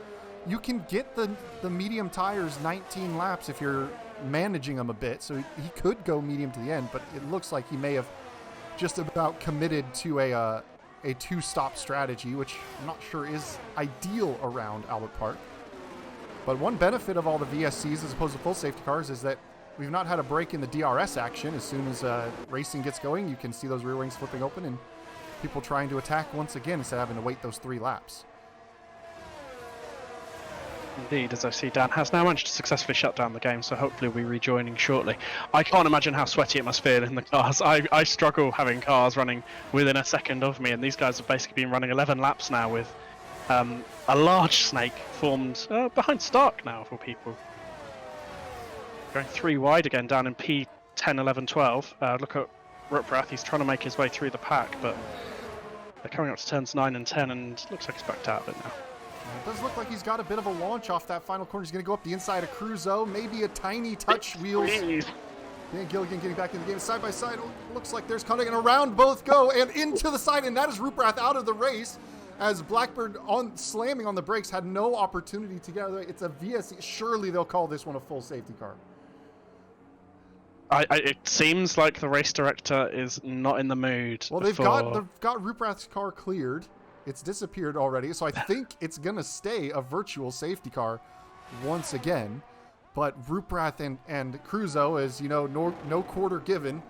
you can get the medium tires 19 laps if you're managing them a bit. So he could go medium to the end, but it looks like he may have just about committed to a 2-stop strategy, which I'm not sure is ideal around Albert Park. But one benefit of all the VSCs as opposed to full safety cars is that we've not had a break in the DRS action. As soon as racing gets going, you can see those rear wings flipping open and people trying to attack once again instead of having to wait those 3 laps. Indeed, as I see, Dan has now managed to successfully shut down the game, so hopefully we'll be rejoining shortly. I can't imagine how sweaty it must feel in the cars. I struggle having cars running within a second of me, and these guys have basically been running 11 laps now with a large snake formed behind Stark now for people. Going 3 wide again down in P10, 11, 12. Look at Ruprath, he's trying to make his way through the pack, but they're coming up to turns 9 and 10, and looks like he's backed out of it now. It does look like he's got a bit of a launch off that final corner. He's going to go up the inside of Cruzo, maybe a tiny touch wheels. Dan Gilligan getting back in the game side by side. Looks like there's cutting, and around both go and into the side, and that is Ruprath out of the race as Blackbird slamming on the brakes had no opportunity to get out of the way. It's a VSC. Surely they'll call this one a full safety car. It seems like the race director is not in the mood. Well, they've got Ruprath's car cleared. It's disappeared already, so I think it's going to stay a virtual safety car once again. But Ruprath and Cruzo is, no quarter given,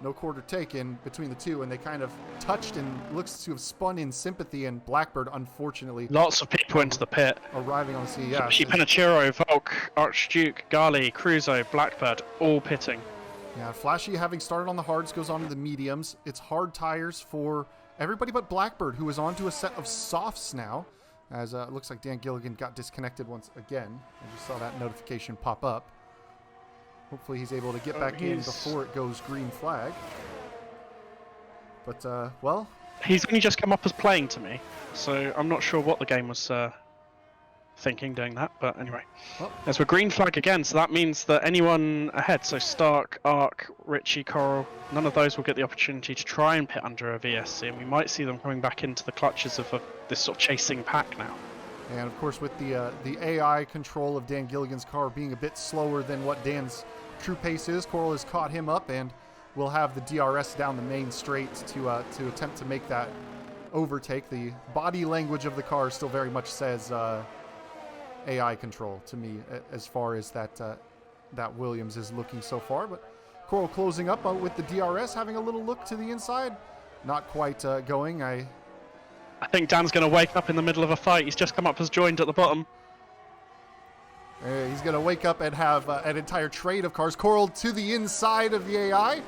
no quarter taken between the two, and they kind of touched and looks to have spun in sympathy, and Blackbird, unfortunately... Lots of people into the pit. Arriving on the scene, yeah. Penachiro, Volk, Archduke, Gali, Cruzo, Blackbird, all pitting. Yeah, Flashy, having started on the hards, goes on to the mediums. It's hard tires for everybody but Blackbird, who is onto a set of softs now, as it looks like Dan Gilligan got disconnected once again. I just saw that notification pop up. Hopefully he's able to get back in before it goes green flag. But, well... He's only just come up as playing to me, so I'm not sure what the game was thinking doing that, but anyway. Well, As we're green flag again, so that means that anyone ahead, so Stark, Ark, Richie, Coral, none of those will get the opportunity to try and pit under a VSC, and we might see them coming back into the clutches of this sort of chasing pack now. and of course with the AI control of Dan Gilligan's car being a bit slower than what Dan's true pace is, Coral has caught him up, and we'll have the DRS down the main straight to attempt to make that overtake. The body language of the car still very much says AI control to me as far as that Williams is looking so far. But Coral closing up with the DRS, having a little look to the inside. Not quite going. I think Dan's going to wake up in the middle of a fight. He's just come up as joined at the bottom. He's going to wake up and have an entire trade of cars. Coral to the inside of the AI.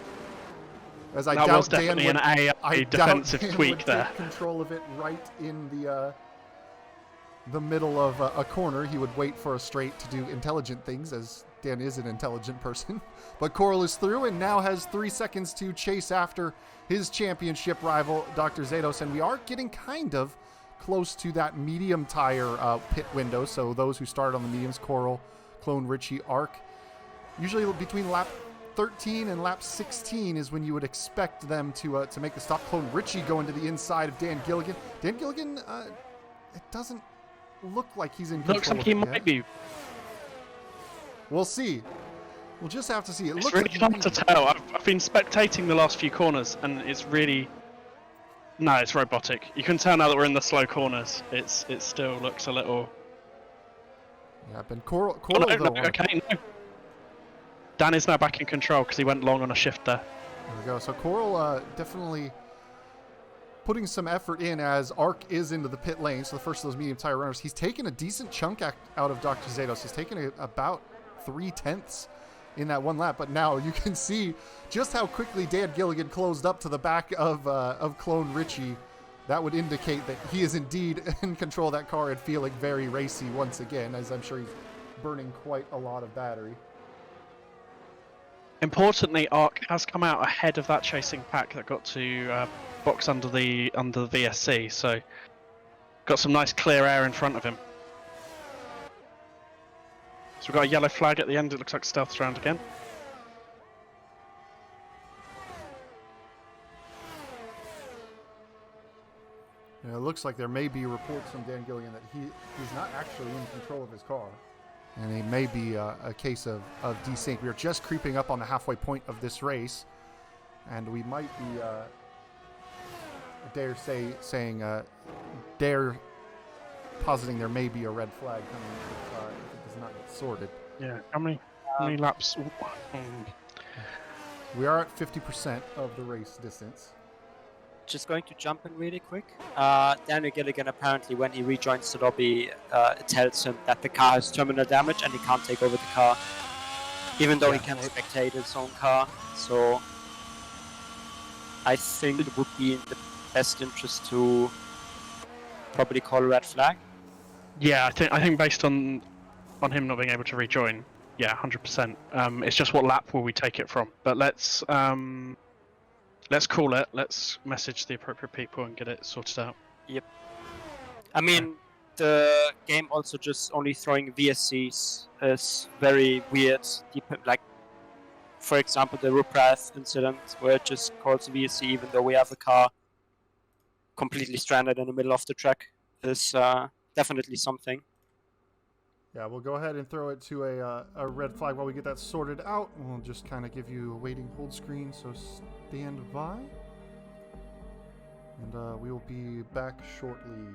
As I that doubt was definitely Dan an AI defensive tweak there. Take control of it right in the middle of a corner. He would wait for a straight to do intelligent things, as Dan is an intelligent person. But Coral is through and now has 3 seconds to chase after his championship rival, Dr. Zados. And we are getting kind of close to that medium tire pit window. So those who started on the mediums, Coral, Clone, Richie, Ark, usually between lap 13 and lap 16 is when you would expect them to make the stop. Clone Richie going to the inside of Dan Gilligan. Dan Gilligan, it doesn't look like he's in control. Looks like he might be. We'll see. We'll just have to see. It's really hard to tell. I've been spectating the last few corners, and it's really... No, it's robotic. You can tell now that we're in the slow corners. It still looks a little... Yeah, but Coral okay, no. Dan is now back in control because he went long on a shift there. There we go. So Coral definitely putting some effort in as Ark is into the pit lane. So the first of those medium tire runners. He's taken a decent chunk out of Dr. Zados. He's taken about 3/10 in that one lap. But now you can see just how quickly Dan Gilligan closed up to the back of Clone Richie. That would indicate that he is indeed in control of that car and feeling very racy once again, as I'm sure he's burning quite a lot of battery. Importantly, Ark has come out ahead of that chasing pack that got to box under the VSC, so got some nice clear air in front of him. So we've got a yellow flag at the end. It looks like stealth round again. Yeah, it looks like there may be reports from Dan Gilligan that he's not actually in control of his car. And it may be a case of desync. We are just creeping up on the halfway point of this race. And we might be, positing there may be a red flag coming if it does not get sorted. Yeah, how many laps? We are at 50% of the race distance. Just going to jump in really quick. Daniel Gilligan apparently, when he rejoins the lobby, it tells him that the car has terminal damage and he can't take over the car, even though he can spectate his own car. So I think it would be in the best interest to probably call a red flag. Yeah, I think based on him not being able to rejoin, yeah, 100%. It's just what lap will we take it from? But let's call it. Let's message the appropriate people and get it sorted out. Yep. I mean, the game also just only throwing VSCs is very weird. Like, for example, the Ruprath incident where it just calls a VSC even though we have a car completely stranded in the middle of the track is definitely something. Yeah, we'll go ahead and throw it to a red flag while we get that sorted out. We'll just kind of give you a waiting hold screen, so stand by. And we will be back shortly.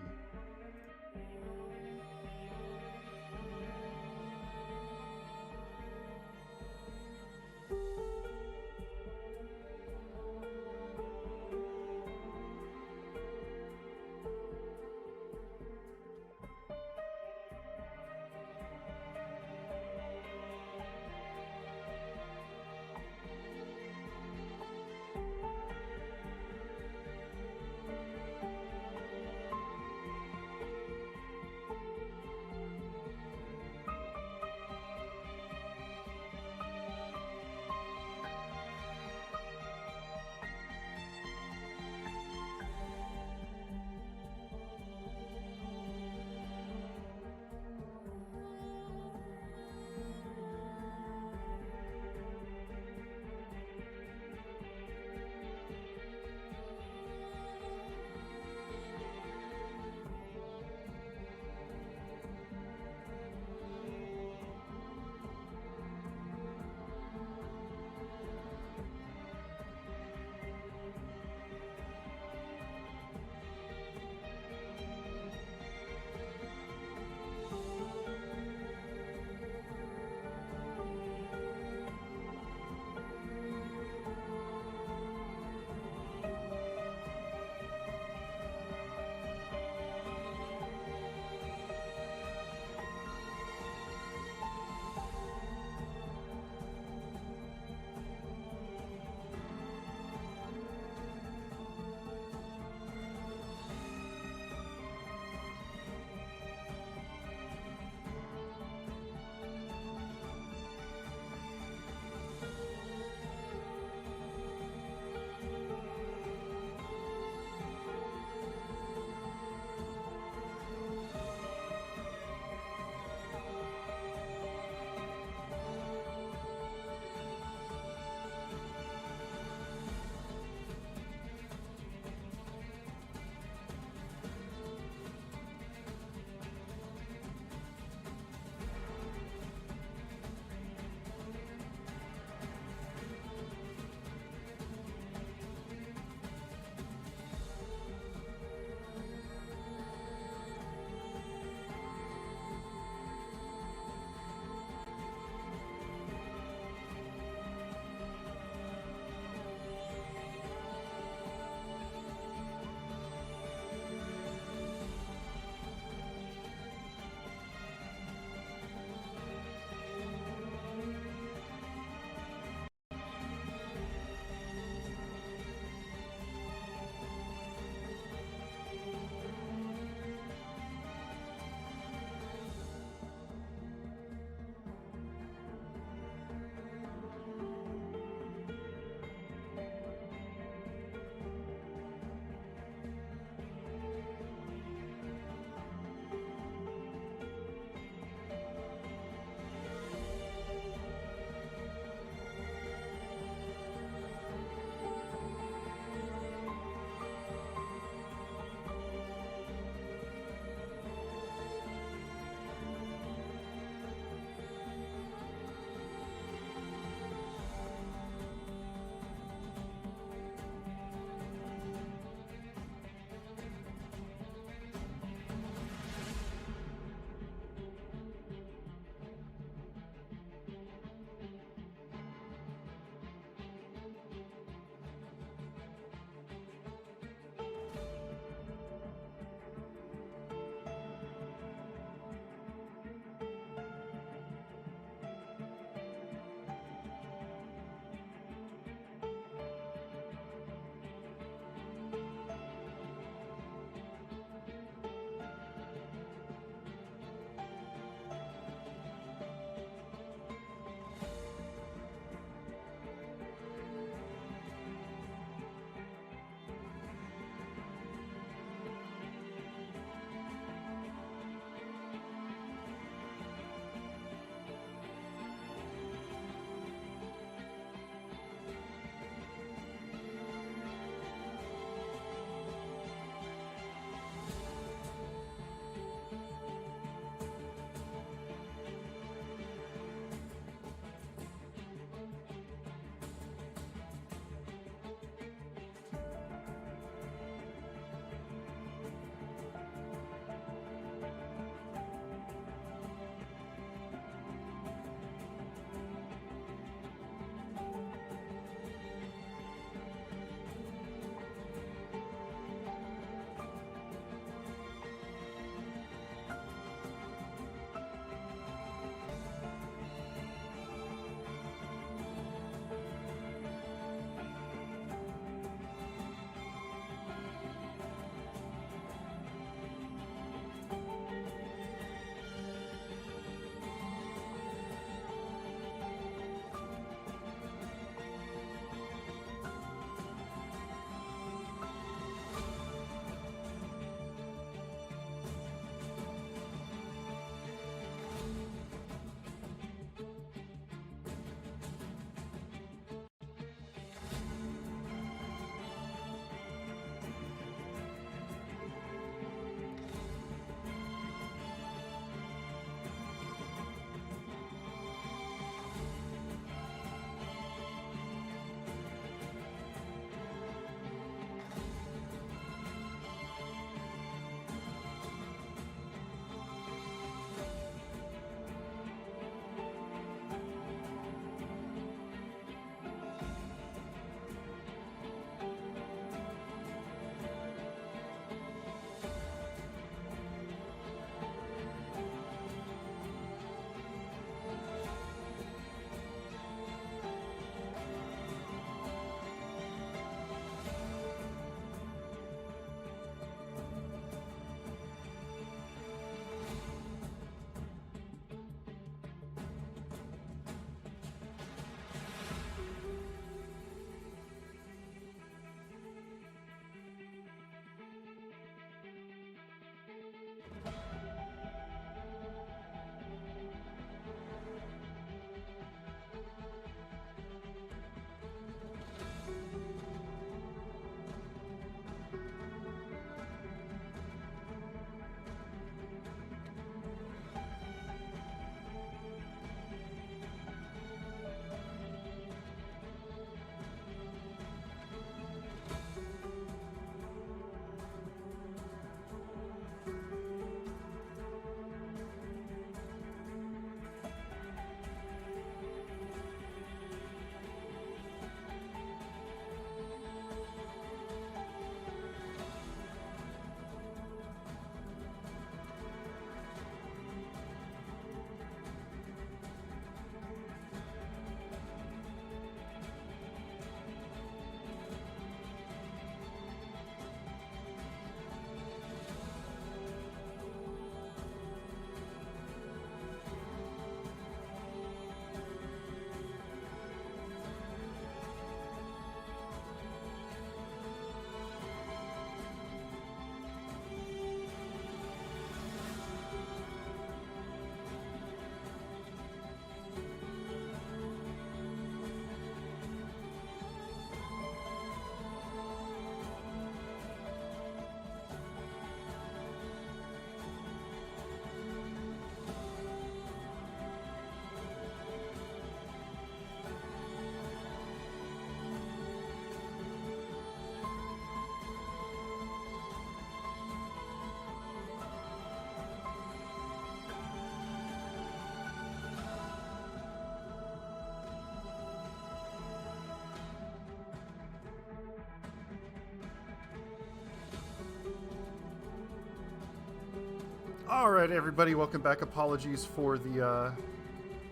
All right, everybody, welcome back. Apologies for the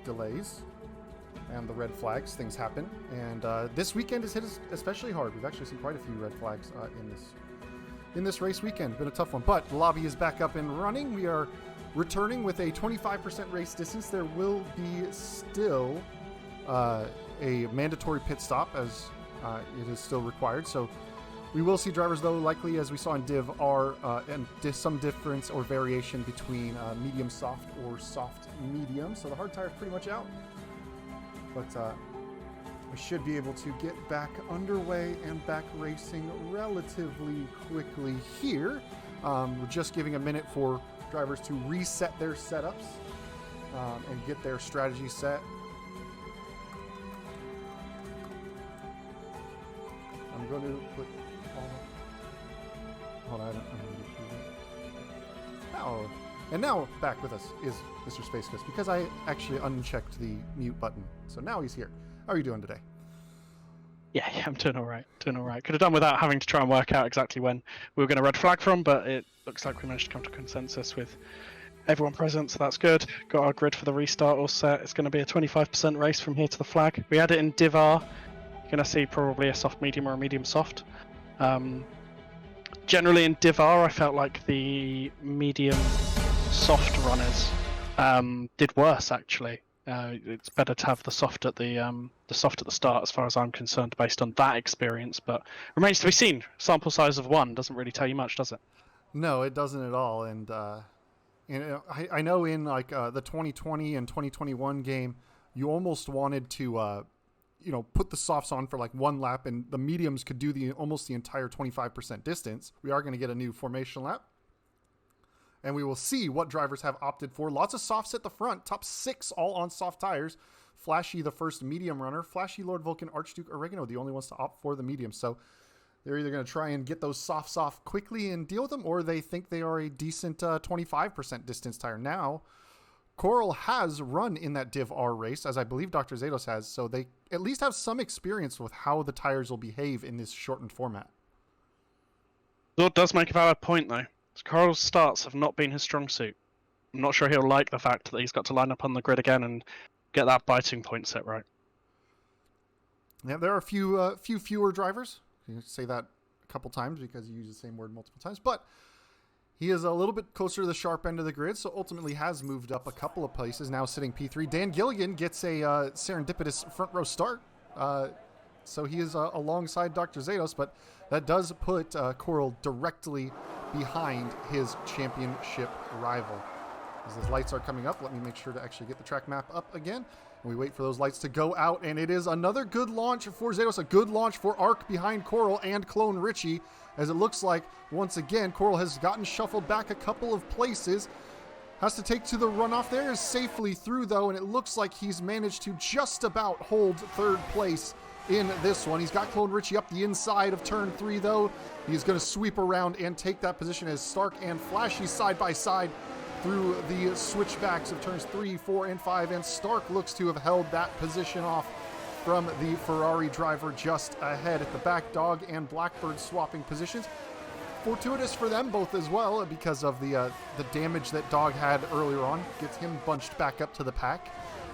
delays and the red flags. Things happen, and this weekend has hit us especially hard. We've actually seen quite a few red flags in this race weekend. Been a tough one, but the lobby is back up and running. We are returning with a 25% race distance. There will be still a mandatory pit stop, as it is still required. So we will see drivers, though, likely, as we saw in Div R, and some difference or variation between medium soft or soft medium. So the hard tire is pretty much out. But we should be able to get back underway and back racing relatively quickly here. We're just giving a minute for drivers to reset their setups and get their strategy set. I'm going to put... Hold on, I don't know. And now back with us is Mr. Space Ghost, because I actually unchecked the mute button. So now he's here. How are you doing today? Yeah, I'm doing all right. Could have done without having to try and work out exactly when we were going to red flag from, but it looks like we managed to come to consensus with everyone present, so that's good. Got our grid for the restart all set. It's going to be a 25% race from here to the flag. We had it in Div R. You're going to see probably a soft medium or a medium soft. Generally in Div R, I felt like the medium soft runners did worse, actually. It's better to have the soft at the start, as far as I'm concerned, based on that experience. But remains to be seen. Sample size of 1 doesn't really tell you much, does it? No, it doesn't at all. And I know in like the 2020 and 2021 game, you almost wanted to put the softs on for like 1 lap, and the mediums could do almost the entire 25% distance. We are going to get a new formation lap, and we will see what drivers have opted for. Lots of softs at the front. Top 6 all on soft tires. Flashy, the first medium runner. Flashy, Lord Vulcan, Archduke, Oregano, the only ones to opt for the medium. So they're either going to try and get those softs off quickly and deal with them, or they think they are a decent 25% distance tire. Now, Coral has run in that Div R race, as I believe Dr. Zados has, so they at least have some experience with how the tires will behave in this shortened format. Lord does make a valid point, though. Coral's starts have not been his strong suit. I'm not sure he'll like the fact that he's got to line up on the grid again and get that biting point set right. Yeah, there are a few fewer drivers. You say that a couple times because you use the same word multiple times, but he is a little bit closer to the sharp end of the grid, so ultimately has moved up a couple of places, now sitting P3. Dan Gilligan gets a serendipitous front row start, so he is alongside Dr. Zados, but that does put Coral directly behind his championship rival. As those lights are coming up, let me make sure to actually get the track map up again. And we wait for those lights to go out, and it is another good launch for Zados, a good launch for Arc behind Coral and Clone Richie, as it looks like, once again, Coral has gotten shuffled back a couple of places. Has to take to the runoff there, is safely through, though, and it looks like he's managed to just about hold third place in this one. He's got Clone Richie up the inside of turn 3, though. He's going to sweep around and take that position as Stark and Flashy side by side through the switchbacks of turns 3, 4, and 5, and Stark looks to have held that position off from the Ferrari driver just ahead. At the back, Dog and Blackbird swapping positions. Fortuitous for them both as well, because of the damage that Dog had earlier on. Gets him bunched back up to the pack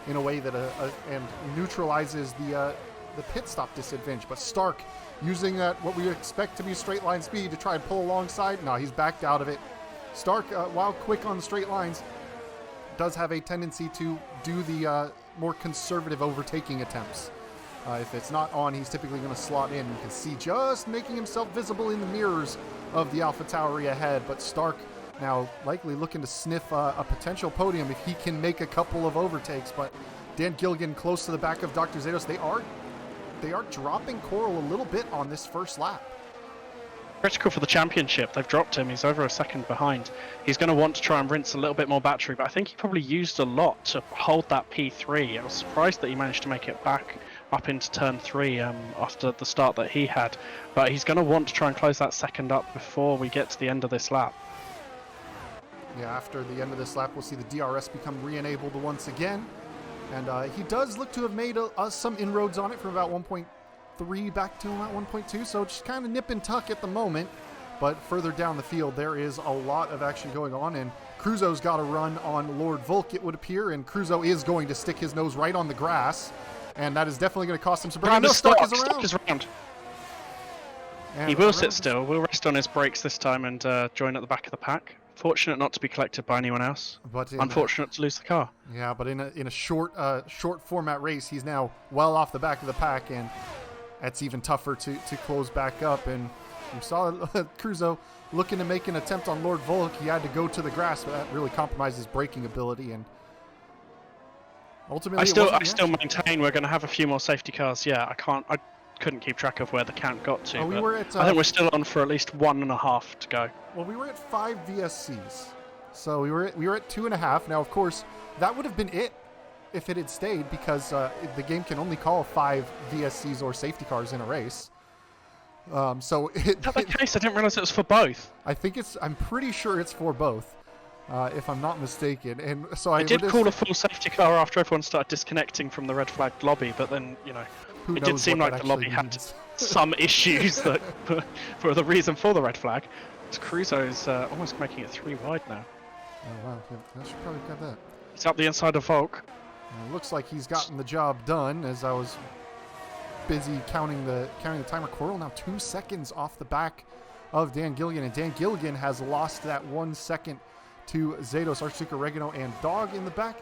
in a way that and neutralizes the pit stop disadvantage. But Stark using what we would expect to be straight line speed to try and pull alongside. No, he's backed out of it. Stark, while quick on the straight lines, does have a tendency to do the more conservative overtaking attempts. If it's not on, he's typically going to slot in. You can see just making himself visible in the mirrors of the Alpha Tauri ahead. But Stark now likely looking to sniff a potential podium if he can make a couple of overtakes. But Dan Gilligan close to the back of Dr. Zados. They are dropping Coral a little bit on this first lap. Critical for the championship. They've dropped him. He's over a second behind. He's going to want to try and rinse a little bit more battery, but I think he probably used a lot to hold that P3. I was surprised that he managed to make it back up into turn 3 after the start that he had, but he's going to want to try and close that second up before we get to the end of this lap. Yeah, after the end of this lap, we'll see the DRS become re-enabled once again, and he does look to have made some inroads on it from about 1.3 back to about 1.2, so just kind of nip and tuck at the moment. But further down the field, there is a lot of action going on, and Cruzo's got a run on Lord Volk, it would appear, and Cruzo is going to stick his nose right on the grass, and that is definitely going to cost him some braking. No, Stark is around. Stark is around. And He will sit still. We'll rest on his brakes this time and join at the back of the pack. Fortunate not to be collected by anyone else. But unfortunate to lose the car. Yeah, but in a short format race, he's now well off the back of the pack, and that's even tougher to close back up. And you saw Cruzo looking to make an attempt on Lord Volk. He had to go to the grass, but that really compromised his braking ability. And ultimately, I still maintain we're going to have a few more safety cars. Yeah, I couldn't keep track of where the count got to. I think we're still on for at least 1.5 to go. Well, we were at 5 VSCs, so we were at 2.5. Now, of course, that would have been it if it had stayed, because the game can only call 5 VSCs or safety cars in a race. So is that the case? I didn't realize it was for both. I'm pretty sure it's for both, if I'm not mistaken. And so I did call a full safety car after everyone started disconnecting from the red flag lobby, but then it did seem like the lobby had some issues that for the reason for the red flag. Cruzo is almost making it 3 wide now. Oh wow, yeah, I should probably got that. He's up the inside of Volk. It looks like he's gotten the job done, as I was busy counting the timer. Coral now 2 seconds off the back of Dan Gilligan, and Dan Gilligan has lost that 1 second to Zados, Archduke Oregano, and Dog in the back,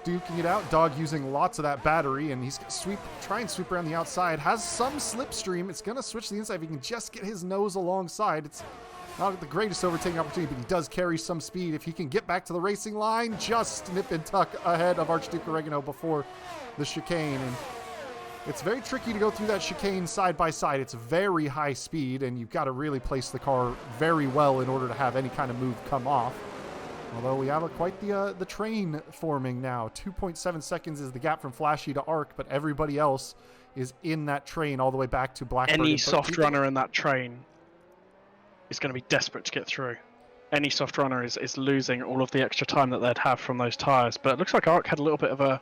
duking it out. Dog using lots of that battery, and he's going to try and sweep around the outside. Has some slipstream. It's going to switch to the inside if he can just get his nose alongside. It's not the greatest overtaking opportunity, but he does carry some speed. If he can get back to the racing line, just nip and tuck ahead of Archduke Oregano before the chicane. And it's very tricky to go through that chicane side by side. It's very high speed, and you've got to really place the car very well in order to have any kind of move come off. Although we have quite the train forming now. 2.7 seconds is the gap from Flashy to Arc, but everybody else is in that train all the way back to Blackbird. Any soft runner in that train is going to be desperate to get through. Any soft runner is losing all of the extra time that they'd have from those tyres. But it looks like Arc had a little bit of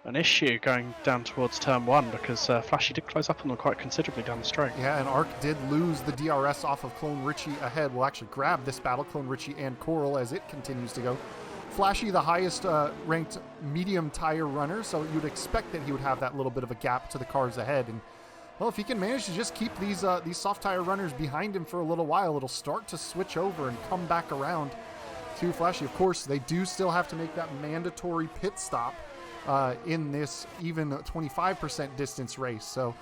an issue going down towards turn 1, because Flashy did close up on them quite considerably down the straight. Yeah, and Arc did lose the DRS off of Clone Richie ahead. We'll actually grab this battle, Clone Richie and Coral, as it continues to go. Flashy, the highest ranked medium tire runner, so you'd expect that he would have that little bit of a gap to the cars ahead. And well, if he can manage to just keep these soft tire runners behind him for a little while, it'll start to switch over and come back around to Flashy. Of course, they do still have to make that mandatory pit stop in this even 25% distance race. So,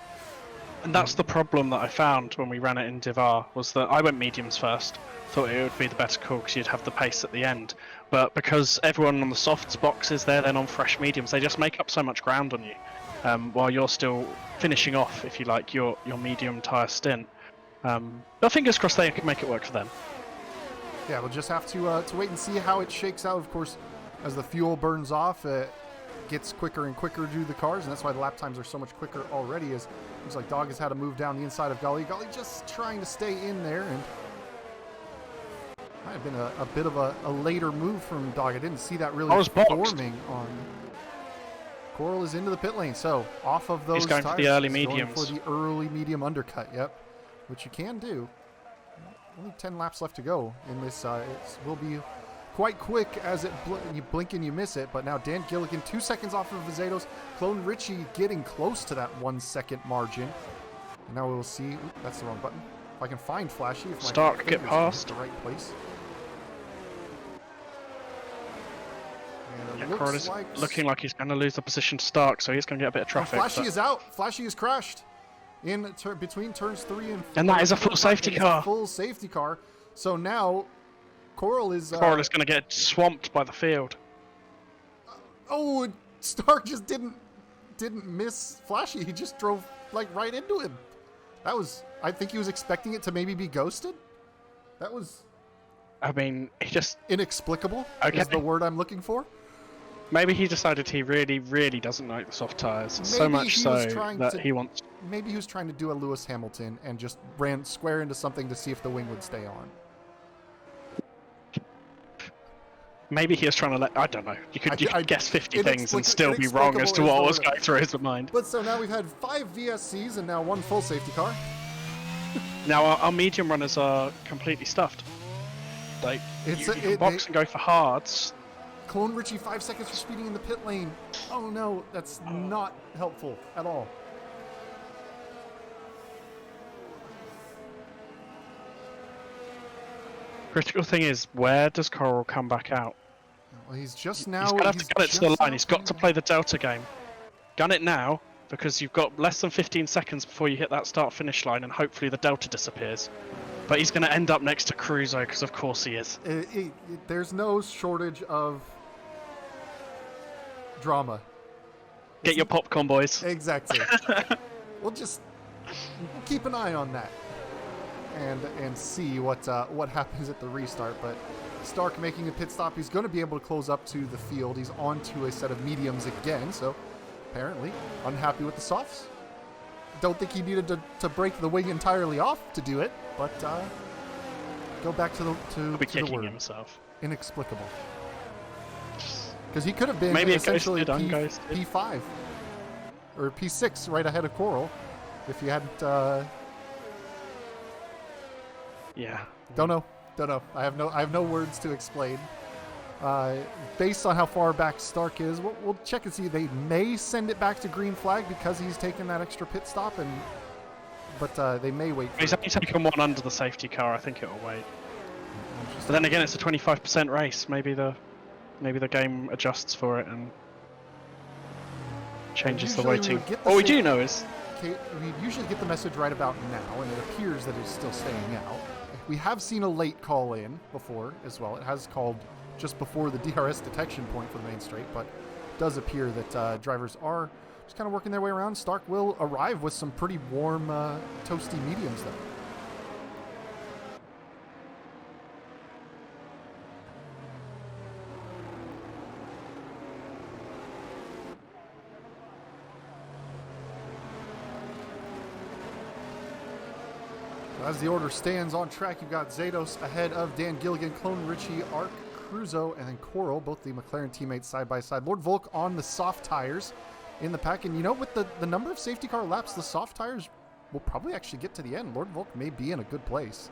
and that's the problem that I found when we ran it in Divar, was that I went mediums first. Thought it would be the better call because you'd have the pace at the end. But because everyone on the softs box is there, then on fresh mediums, they just make up so much ground on you. While you're still finishing off, if you like, your medium tyre stint. But fingers crossed they can make it work for them. Yeah, we'll just have to wait and see how it shakes out. Of course, as the fuel burns off, it gets quicker and quicker to the cars, and that's why the lap times are so much quicker already. As looks like Dog has had to move down the inside of Gully. Gully just trying to stay in there, and might have been a bit of a later move from Dog. I didn't see that really forming on. Coral is into the pit lane, so off of those he's going tires, for the early he's mediums. going for the early medium undercut, yep, which you can do. Only 10 laps left to go in this. It will be quite quick as you blink and you miss it, but now Dan Gilligan 2 seconds off of Vazados. Clone Richie getting close to that 1 second margin. And now we will see. Ooh, that's the wrong button. If I can find Flashy. If Stark get past. The right place. Yeah, Coral is looking like he's going to lose the position to Stark, so he's going to get a bit of traffic. Flashy is out. Flashy is crashed in between turns 3 and 4. And that is a full safety car. Full safety car. So now Coral is going to get swamped by the field. Oh, Stark just didn't miss Flashy. He just drove like right into him. That was. I think he was expecting it to maybe be ghosted. That was. I mean, he just inexplicable is the word I'm looking for. Maybe he decided he really, really doesn't like the soft tires, so much so that he wants... Maybe he was trying to do a Lewis Hamilton and just ran square into something to see if the wing would stay on. Maybe he was trying to I don't know. You could guess 50 things and still be wrong as to what was going through his mind. But so now we've had 5 VSCs and now 1 full safety car. Now our medium runners are completely stuffed. Like you can box and go for hards. Clone Richie 5 seconds for speeding in the pit lane. Oh no, that's not helpful at all. Critical thing is, where does Coral come back out? Well, he's just now. He's gonna have to gun it to the line. He's got to play the Delta game. Gun it now, because you've got less than 15 seconds before you hit that start-finish line, and hopefully the Delta disappears. But he's going to end up next to Cruzo, because of course he is. There's no shortage of drama. Get your popcorn, boys. Exactly. We'll keep an eye on that, and see what happens at the restart. But Stark making a pit stop. He's going to be able to close up to the field. He's onto a set of mediums again. So apparently unhappy with the softs. Don't think he needed to break the wing entirely off to do it, but go back to the word. Himself. Inexplicable. Because he could have been maybe essentially P5 or P6 right ahead of Coral if you hadn't. Yeah. Don't know. I have no words to explain. Based on how far back Stark is, we'll check and see. They may send it back to green flag because he's taken that extra pit stop, but they may wait. He's only taken one under the safety car. I think it'll wait. But then again, it's a 25% race. Maybe the game adjusts for it and changes the waiting. What we do know is we usually get the message right about now, and it appears that it's still staying out. We have seen a late call in before as well. It has called just before the DRS detection point for the main straight, but it does appear that drivers are just kind of working their way around. Stark will arrive with some pretty warm, toasty mediums, though. As the order stands on track, you've got Zados ahead of Dan Gilligan, Clone Richie, Arc, Cruzo, and then Coral, both the McLaren teammates side by side. Lord Volk on the soft tires in the pack. And with the number of safety car laps, the soft tires will probably actually get to the end. Lord Volk may be in a good place,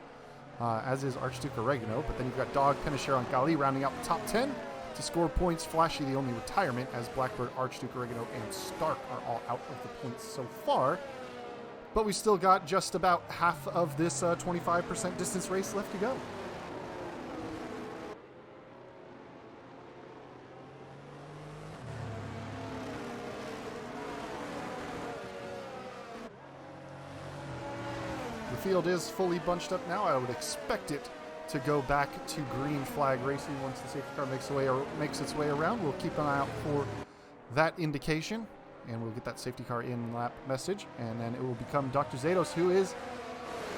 as is Archduke Oregano. But then you've got Dog, Pinasher, and Gali rounding out the top 10 to score points. Flashy, the only retirement, as Blackbird, Archduke Oregano, and Stark are all out of the points so far. But we still got just about half of this 25% distance race left to go. The field is fully bunched up now. I would expect it to go back to green flag racing once the safety car makes its way around. We'll keep an eye out for that indication. And we'll get that safety car in lap message, and then it will become Dr. Zados, who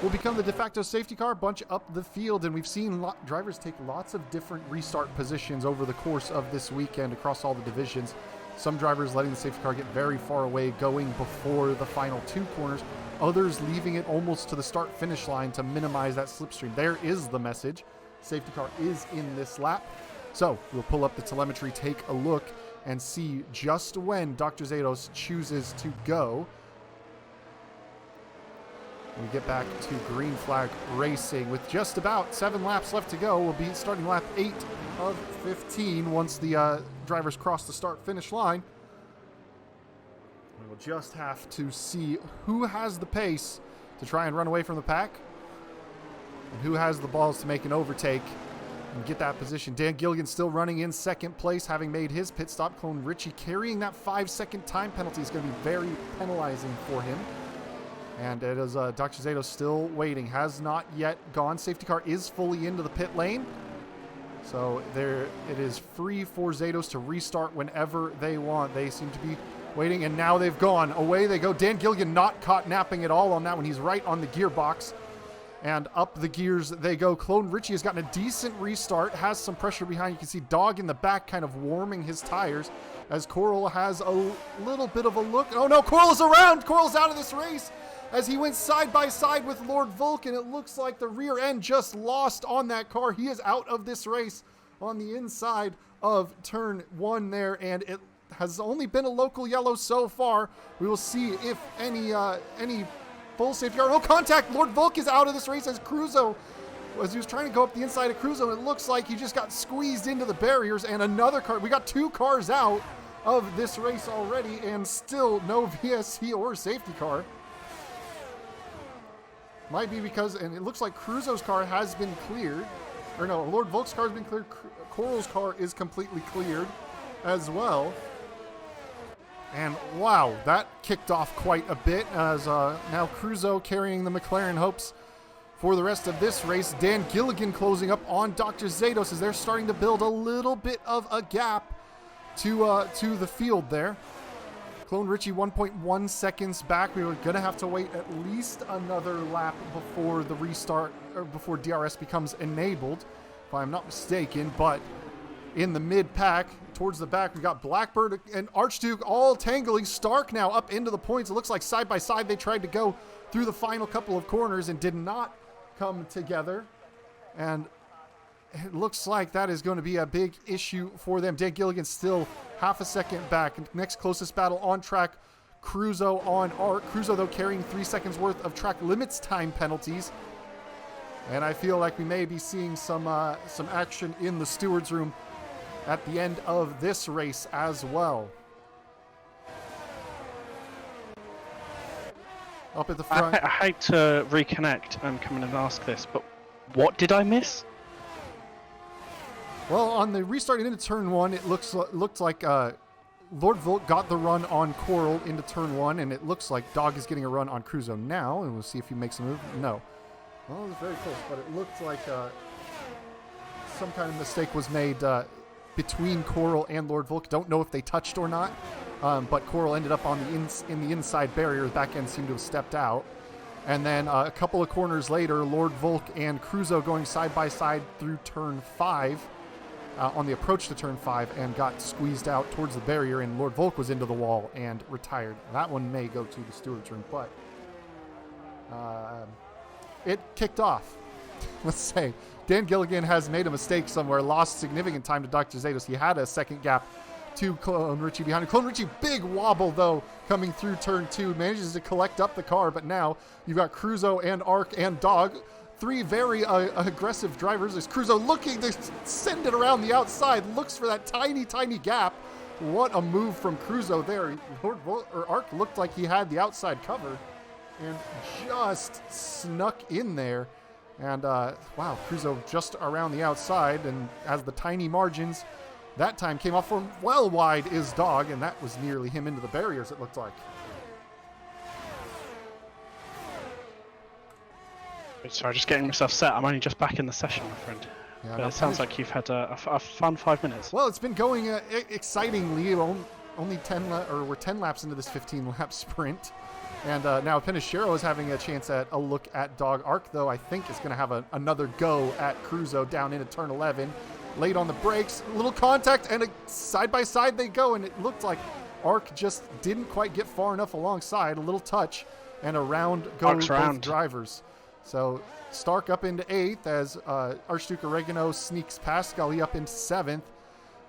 will become the de facto safety car, bunch up the field. And we've seen drivers take lots of different restart positions over the course of this weekend across all the divisions. Some drivers letting the safety car get very far away, going before the final two corners. Others leaving it almost to the start-finish line to minimize that slipstream. There is the message. Safety car is in this lap. So we'll pull up the telemetry, take a look, and see just when Dr. Zados chooses to go. We get back to green flag racing with just about 7 laps left to go. We'll be starting lap 8 of 15 once the drivers cross the start-finish line. We will just have to see who has the pace to try and run away from the pack and who has the balls to make an overtake and get that position. Dan Gilligan still running in second place, having made his pit stop. Clone Richie carrying that 5-second time penalty is going to be very penalizing for him. And it is Dr. Zados still waiting, has not yet gone. Safety car is fully into the pit lane. So it is free for Zados to restart whenever they want. They seem to be waiting, and now they've gone. Away they go. Dan Gilligan not caught napping at all on that one. He's right on the gearbox. And up the gears they go. Clone Richie has gotten a decent restart, has some pressure behind. You can see Dog in the back kind of warming his tires as Coral has a little bit of a look. Oh no, Coral's around! Coral's out of this race as he went side by side with Lord Vulcan. It looks like the rear end just lost on that car. He is out of this race on the inside of turn 1 there, and it has only been a local yellow so far. We will see if anything full safety car. No contact. Lord Volk is out of this race as Cruzo, as he was trying to go up the inside of Cruzo. It looks like he just got squeezed into the barriers, and another car. We got 2 cars out of this race already, and still no VSC or safety car. Might be because, and it looks like Cruzo's car has been cleared. Or no, Lord Volk's car has been cleared. Coral's car is completely cleared as well. And wow, that kicked off quite a bit as now Cruzo carrying the McLaren hopes for the rest of this race. Dan Gilligan closing up on Dr. Zados as they're starting to build a little bit of a gap to the field there. Clone Richie 1.1 seconds back. We were going to have to wait at least another lap before the restart, or before DRS becomes enabled, if I'm not mistaken. But in the mid-pack, towards the back, we got Blackbird and Archduke all tangling. Stark now up into the points. It looks like side by side they tried to go through the final couple of corners and did not come together. And it looks like that is going to be a big issue for them. Dan Gilligan still half a second back. Next closest battle on track, Cruzo on Arc. Cruzo, though, carrying 3 seconds worth of track limits time penalties. And I feel like we may be seeing some action in the stewards room at the end of this race as well. Up at the front. I hate to reconnect and come in and ask this, but what did I miss? Well, on the restart into turn 1, it looked like Lord Volt got the run on Coral into turn 1, and it looks like Dog is getting a run on Cruzo now, and we'll see if he makes a move. No. Well, it was very close, but it looked like some kind of mistake was made between Coral and Lord Volk. Don't know if they touched or not, but Coral ended up on in the inside barrier. The back end seemed to have stepped out. And then a couple of corners later, Lord Volk and Cruzo going side by side through turn 5 on the approach to turn 5 and got squeezed out towards the barrier, and Lord Volk was into the wall and retired. That one may go to the stewards room, but it kicked off. Let's say Dan Gilligan has made a mistake somewhere, lost significant time to Dr. Zados. He had a second gap to Clone Richie behind him. Clone Richie, big wobble though, coming through turn 2, manages to collect up the car, but now you've got Cruzo and Arc and Dog, 3 very aggressive drivers. There's Cruzo looking to send it around the outside, looks for that tiny, tiny gap. What a move from Cruzo there. Arc looked like he had the outside cover and just snuck in there. And wow, Cruzo just around the outside and has the tiny margins. That time came off from well wide is Dog, and that was nearly him into the barriers, it looked like. Sorry, just getting myself set. I'm only just back in the session, my friend. Yeah, but it sounds like you've had a fun 5 minutes. Well, it's been going excitingly. Only 10 we're 10 laps into this 15-lap sprint. And now Pinachero is having a chance at a look at Dog. Arc, though, I think is going to have another go at Cruzo down into turn 11. Late on the brakes, a little contact, and side by side they go, and it looked like Arc just didn't quite get far enough alongside. A little touch, and around go both drivers. So Stark up into 8th as Archduke Oregano sneaks past Scully up into 7th.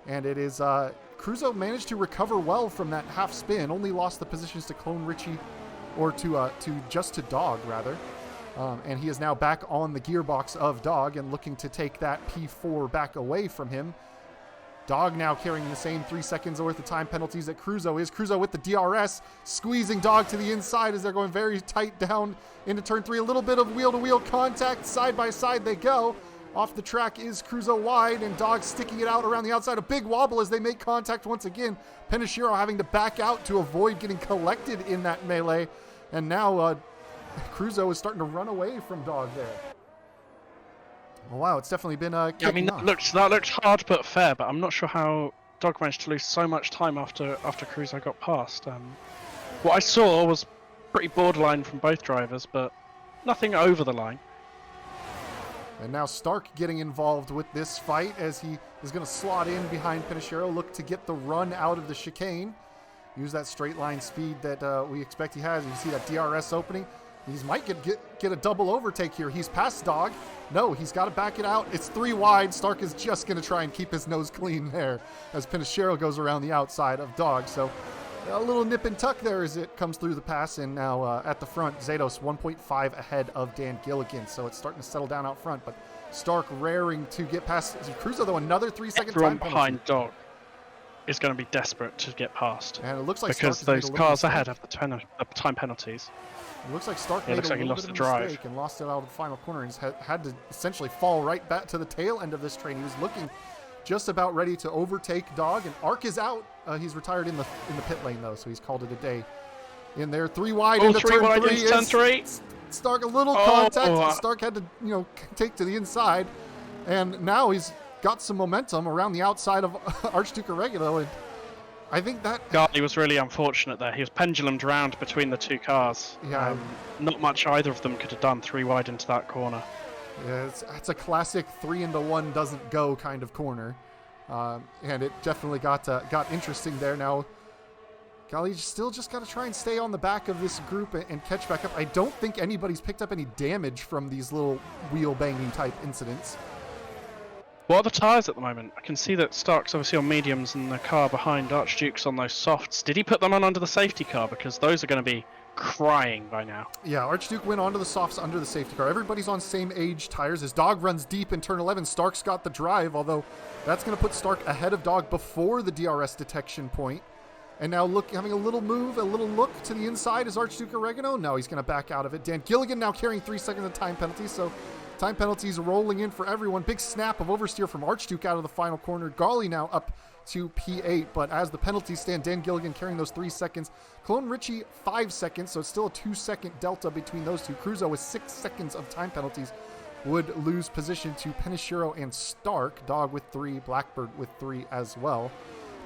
And it is Cruzo managed to recover well from that half spin, only lost the positions to Clone Richie, or to Dog rather. And he is now back on the gearbox of Dog and looking to take that P4 back away from him. Dog now carrying the same 3 seconds worth of time penalties that Cruzo is. Cruzo with the DRS, squeezing Dog to the inside as they're going very tight down into turn 3. A little bit of wheel-to-wheel contact. Side by side they go. Off the track is Cruzo wide, and Dog sticking it out around the outside. A big wobble as they make contact once again. Pinachero having to back out to avoid getting collected in that melee. And now Cruzo is starting to run away from Dog there. Oh, wow, it's definitely been I mean, that looks hard but fair, but I'm not sure how Dog managed to lose so much time after Cruzo got past. What I saw was pretty borderline from both drivers, but nothing over the line. And now Stark getting involved with this fight as he is going to slot in behind Pinachero, look to get the run out of the chicane. Use that straight line speed that we expect he has. You see that DRS opening. He might get a double overtake here. He's past Dog. No, he's got to back it out. It's 3 wide. Stark is just going to try and keep his nose clean there as Pinachero goes around the outside of Dog. So A little nip and tuck there as it comes through the pass, and now at the front, Zados 1.5 ahead of Dan Gilligan, so it's starting to settle down out front, but Stark raring to get past Cruzo, though another 3-second Everyone time penalty. behind Dog is going to be desperate to get past. And it looks like because Stark has those made a little cars mistake. ahead have the time penalties. It looks like Stark Yeah, made looks a like he little lost bit the of a drive. mistake and lost it out of the final corner and had to essentially fall right back to the tail end of this train. He was looking just about ready to overtake Dog, and Arc is out. He's retired in the pit lane though, so he's called it a day. In there, 3 wide into three turn wide 3. into turn 3. Stark a little contact. Stark had to take to the inside, and now he's got some momentum around the outside of Archduke Oregano, and I think that Gartley was really unfortunate there. He was pendulumed round between the two cars. Yeah. Not much either of them could have done 3 wide into that corner. Yeah, it's a classic 3 into 1 doesn't go kind of corner, and it definitely got interesting there. Now, golly, still just got to try and stay on the back of this group and catch back up. I don't think anybody's picked up any damage from these little wheel banging type incidents. What are the tyres at the moment? I can see that Stark's obviously on mediums and the car behind Archduke's on those softs. Did he put them on under the safety car? Because those are going to be crying by now. Yeah, Archduke went onto the softs under the safety car. Everybody's on same age tires. As Dog runs deep in turn 11, Stark's got the drive, although that's going to put Stark ahead of Dog before the DRS detection point. And now having a little move, a little look to the inside is Archduke Oregano. No, he's going to back out of it. Dan Gilligan now carrying 3 seconds of time penalty, so time penalties rolling in for everyone. Big snap of oversteer from Archduke out of the final corner. Garley now up to P8, but as the penalties stand, Dan Gilligan carrying those 3 seconds. Clone Richie 5 seconds, so it's still a 2-second delta between those two. Cruzo with 6 seconds of time penalties would lose position to Penishiro and Stark. Dog with 3, Blackbird with 3 as well.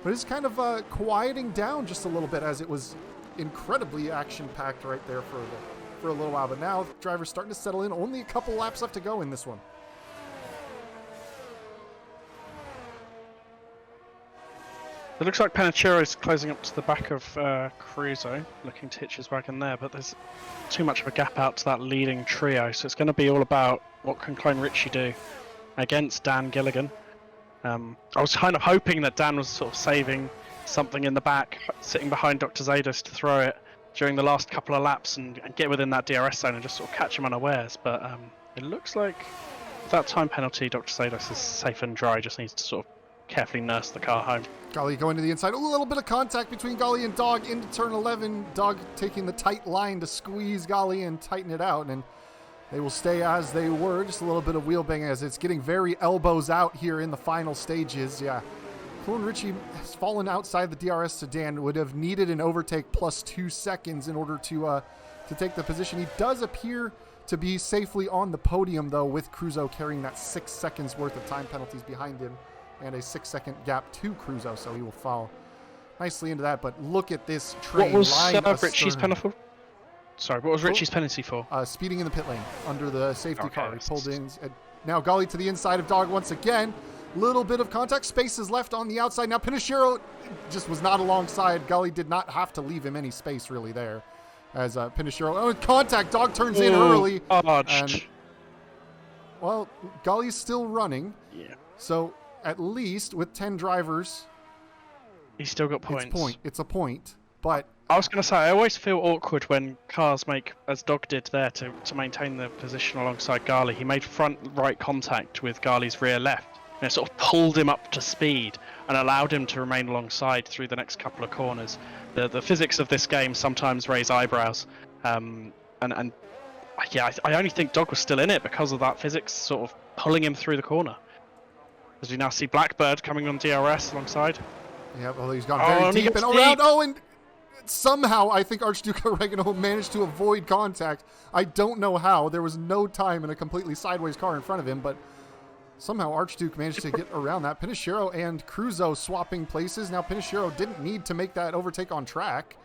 But it's kind of quieting down just a little bit, as it was incredibly action-packed right there for a little while. But now drivers starting to settle in. Only a couple laps left to go in this one. It looks like Panichero's closing up to the back of Cruzo, looking to hitch his wagon there, but there's too much of a gap out to that leading trio, so it's going to be all about what can Clone Richie do against Dan Gilligan. I was kind of hoping that Dan was sort of saving something in the back, sitting behind Dr. Zados to throw it during the last couple of laps and get within that DRS zone and just sort of catch him unawares, but it looks like that time penalty, Dr. Zados is safe and dry, just needs to sort of carefully nurse the car home. Golly going to the inside. A little bit of contact between Golly and Dog into turn 11. Dog taking the tight line to squeeze Golly and tighten it out, and they will stay as they were. Just a little bit of wheel banging as it's getting very elbows out here in the final stages. Yeah, Clone Richie has fallen outside the DRS sedan. Would have needed an overtake plus 2 seconds in order to take the position. He does appear to be safely on the podium, though, with Cruzo carrying that 6 seconds worth of time penalties behind him and a 6-second gap to Cruzo, so he will fall nicely into that. But look at this train. What was Richie's Richie's penalty? Sorry, what was Richie's penalty for? Speeding in the pit lane under the safety car. He that's- pulled in. Now Golly to the inside of Dog once again. Little bit of contact. Space is left on the outside. Now Pinashiro just was not alongside. Golly did not have to leave him any space really there. As Pinashiro, contact. Dog turns in early. And, well, Golly's still running. Yeah. So at least with 10 drivers, He's still got points. It's a point. But I was going to say, I always feel awkward when cars make, as Dog did there, to maintain the position alongside Garley. He made front right contact with Garley's rear left, and it sort of pulled him up to speed and allowed him to remain alongside through the next couple of corners. The physics of this game sometimes raise eyebrows, and yeah, I only think Dog was still in it because of that physics sort of pulling him through the corner. As we now see Blackbird coming on DRS alongside. Yeah, well, he's gone very deep and around. Oh, and somehow I think Archduke Oregano managed to avoid contact. I don't know how. There was no time in a completely sideways car in front of him, but somehow Archduke managed to get around that. Pinashiro and Cruzo swapping places. Now Pinashiro didn't need to make that overtake on track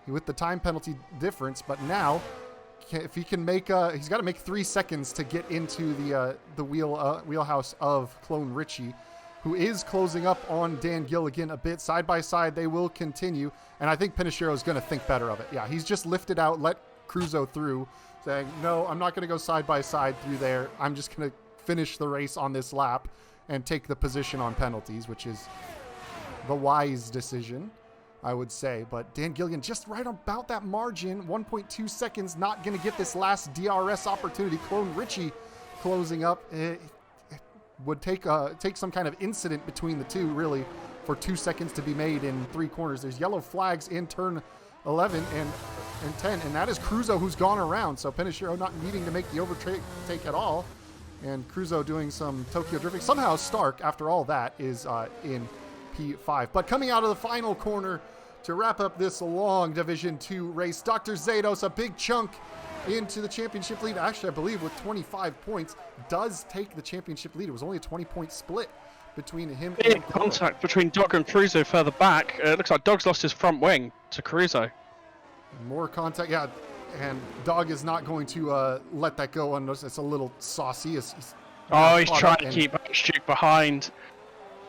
with the time penalty difference, but now if he can make, he's got to make 3 seconds to get into the wheelhouse of Clone Richie, who is closing up on Dan Gilligan a bit. Side by side, they will continue, and I think Pinashiro is going to think better of it. Yeah, he's just lifted out, let Cruzo through, saying, no, I'm not going to go side by side through there. I'm just going to finish the race on this lap and take the position on penalties, which is the wise decision. I would say. But Dan Gilligan just right about that margin, 1.2 seconds, not going to get this last DRS opportunity. Clone Richie closing up. It would take some kind of incident between the two, really, for 2 seconds to be made in 3 corners. There's yellow flags in turn 11 and 10, and that is Cruzo who's gone around. So Penashiro not needing to make the overtake at all, and Cruzo doing some Tokyo drifting. Somehow Stark, after all that, is in P5. But coming out of the final corner to wrap up this long Division 2 race, Dr. Zados, a big chunk into the championship lead. Actually, I believe with 25 points, does take the championship lead. It was only a 20-point split between him Big and contact between Dog and Cruzo further back. It looks like Dog's lost his front wing to Cruzo. More contact, yeah. And Dog is not going to let that go unnoticed. It's a little saucy. He's trying to keep Duke behind.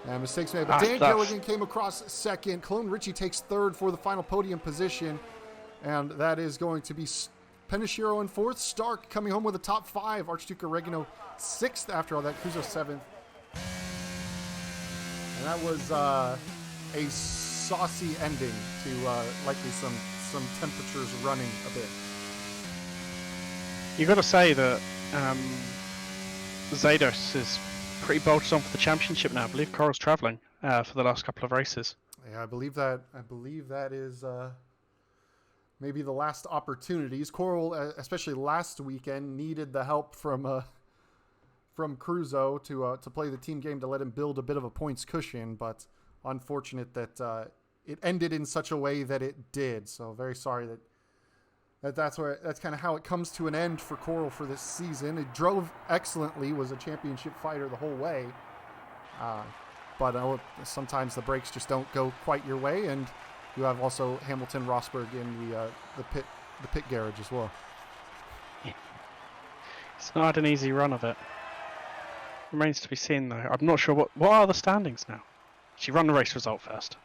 And mistakes made, but Dan Gilligan came across second. Clone Richie takes third for the final podium position, and that is going to be Penashiro in fourth. Stark coming home with a top 5. Archduke Oregano sixth after all that. Cruzo seventh. And that was a saucy ending to likely some temperatures running a bit. You got to say that Zados is pretty bolted on for the championship now. I believe Coral's travelling for the last couple of races. Yeah, I believe that is maybe the last opportunities. Coral, especially last weekend, needed the help from Cruzo to play the team game to let him build a bit of a points cushion. But unfortunate that it ended in such a way that it did. So very sorry that's kind of how it comes to an end for Coral for this season. It drove excellently, was a championship fighter the whole way, but sometimes the breaks just don't go quite your way, and you have also Hamilton Rosberg in the pit garage as well. It's not an easy run of it. Remains to be seen though. I'm not sure what are the standings now. She run the race result first.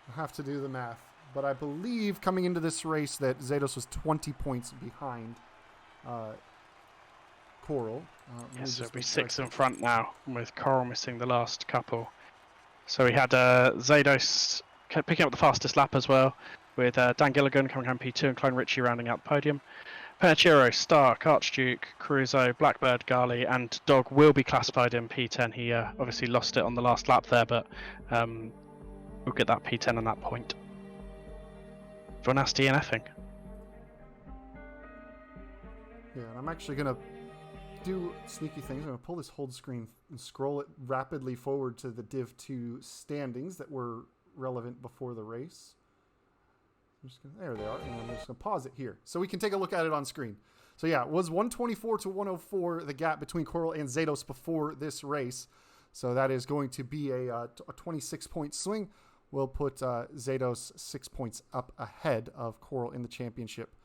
I'll have to do the math. But I believe coming into this race that Zados was 20 points behind Coral. Yes, so it'll be 6 in front now, with Coral missing the last couple. So we had Zados picking up the fastest lap as well, with Dan Gilligan coming home P2 and Clone Richie rounding out the podium. Penachiro, Stark, Archduke, Cruzo, Blackbird, Gali, and Dog will be classified in P10. He obviously lost it on the last lap there, but we'll get that P10 on that point. For nasty NFing. Yeah, and I'm actually going to do sneaky things. I'm going to pull this hold screen and scroll it rapidly forward to the Div 2 standings that were relevant before the race. There they are, and I'm just going to pause it here so we can take a look at it on screen. So yeah, it was 124 to 104, the gap between Coral and Zados before this race. So that is going to be a 26-point swing. Will put Zados 6 points up ahead of Coral in the championship.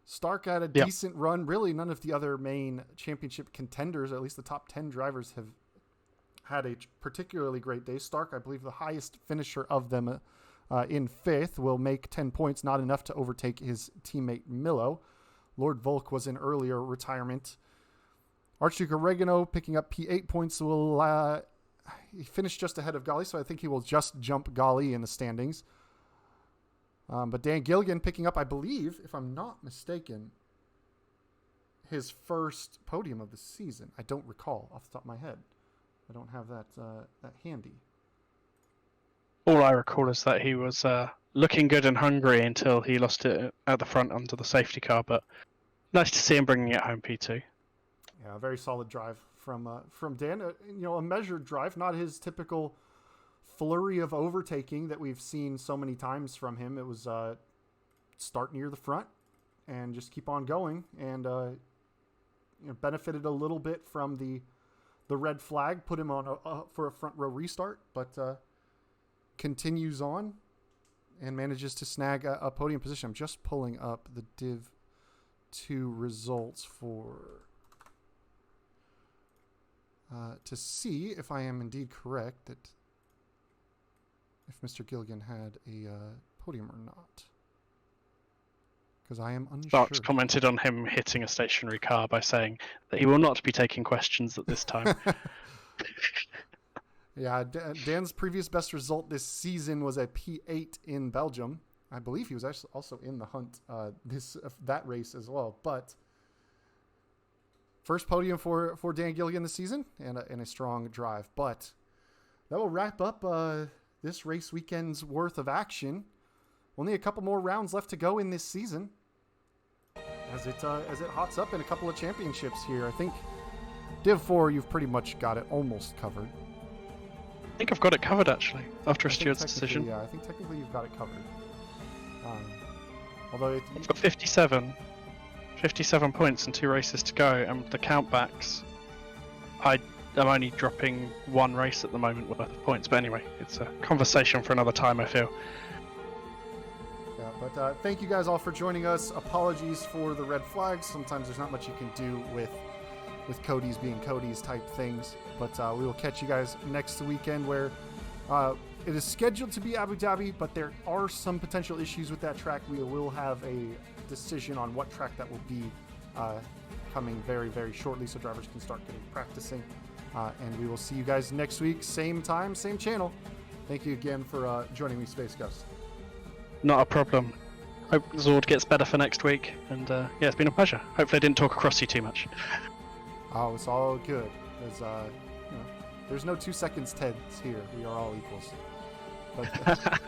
Stark had a decent run. Really, none of the other main championship contenders, or at least the top 10 drivers, have had a particularly great day. Stark, I believe, the highest finisher of them in 5th, will make 10 points, not enough to overtake his teammate Milo. Lord Volk was in earlier retirement. Archduke Oregano picking up P8 points will... he finished just ahead of Gali, so I think he will just jump Gali in the standings. But Dan Gilligan picking up, I believe, if I'm not mistaken, his first podium of the season. I don't recall off the top of my head. I don't have that handy. All I recall is that he was looking good and hungry until he lost it at the front under the safety car, but nice to see him bringing it home P2. Yeah, a very solid drive from Dan. A measured drive, not his typical flurry of overtaking that we've seen so many times from him. It was start near the front and just keep on going, and benefited a little bit from the red flag, put him on for a front row restart, but continues on and manages to snag a podium position. I'm just pulling up the Div 2 results for to see if I am indeed correct that if Mr. Gilligan had a podium or not, because I am unsure. Starks commented on him hitting a stationary car by saying that he will not be taking questions at this time. Yeah, Dan's previous best result this season was a P8 in Belgium. I believe he was actually also in the hunt that race as well. But first podium for Dan Gilligan this season, and a strong drive. But that will wrap up this race weekend's worth of action. Only a couple more rounds left to go in this season, as it hots up in a couple of championships here. I think Div 4, you've pretty much got it almost covered. I think I've got it covered, actually, after a steward's decision. Yeah, I think technically you've got it covered. Although I've got 57 points and 2 races to go, and the countbacks, I'm only dropping 1 race at the moment worth of points. But anyway, it's a conversation for another time, I feel. Yeah, but thank you guys all for joining us. Apologies for the red flags. Sometimes there's not much you can do with Cody's being Cody's type things. But we will catch you guys next weekend, where it is scheduled to be Abu Dhabi, but there are some potential issues with that track. We will have a decision on what track that will be coming very, very shortly, so drivers can start practicing. And we will see you guys next week, same time, same channel. Thank you again for joining me, Space Ghost. Not a problem. Hope Zord gets better for next week. And yeah, it's been a pleasure. Hopefully I didn't talk across you too much. Oh, it's all good. There's no 2 seconds Teds here. We are all equals. But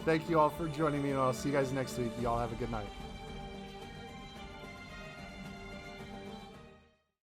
thank you all for joining me, and I'll see you guys next week. Y'all have a good night.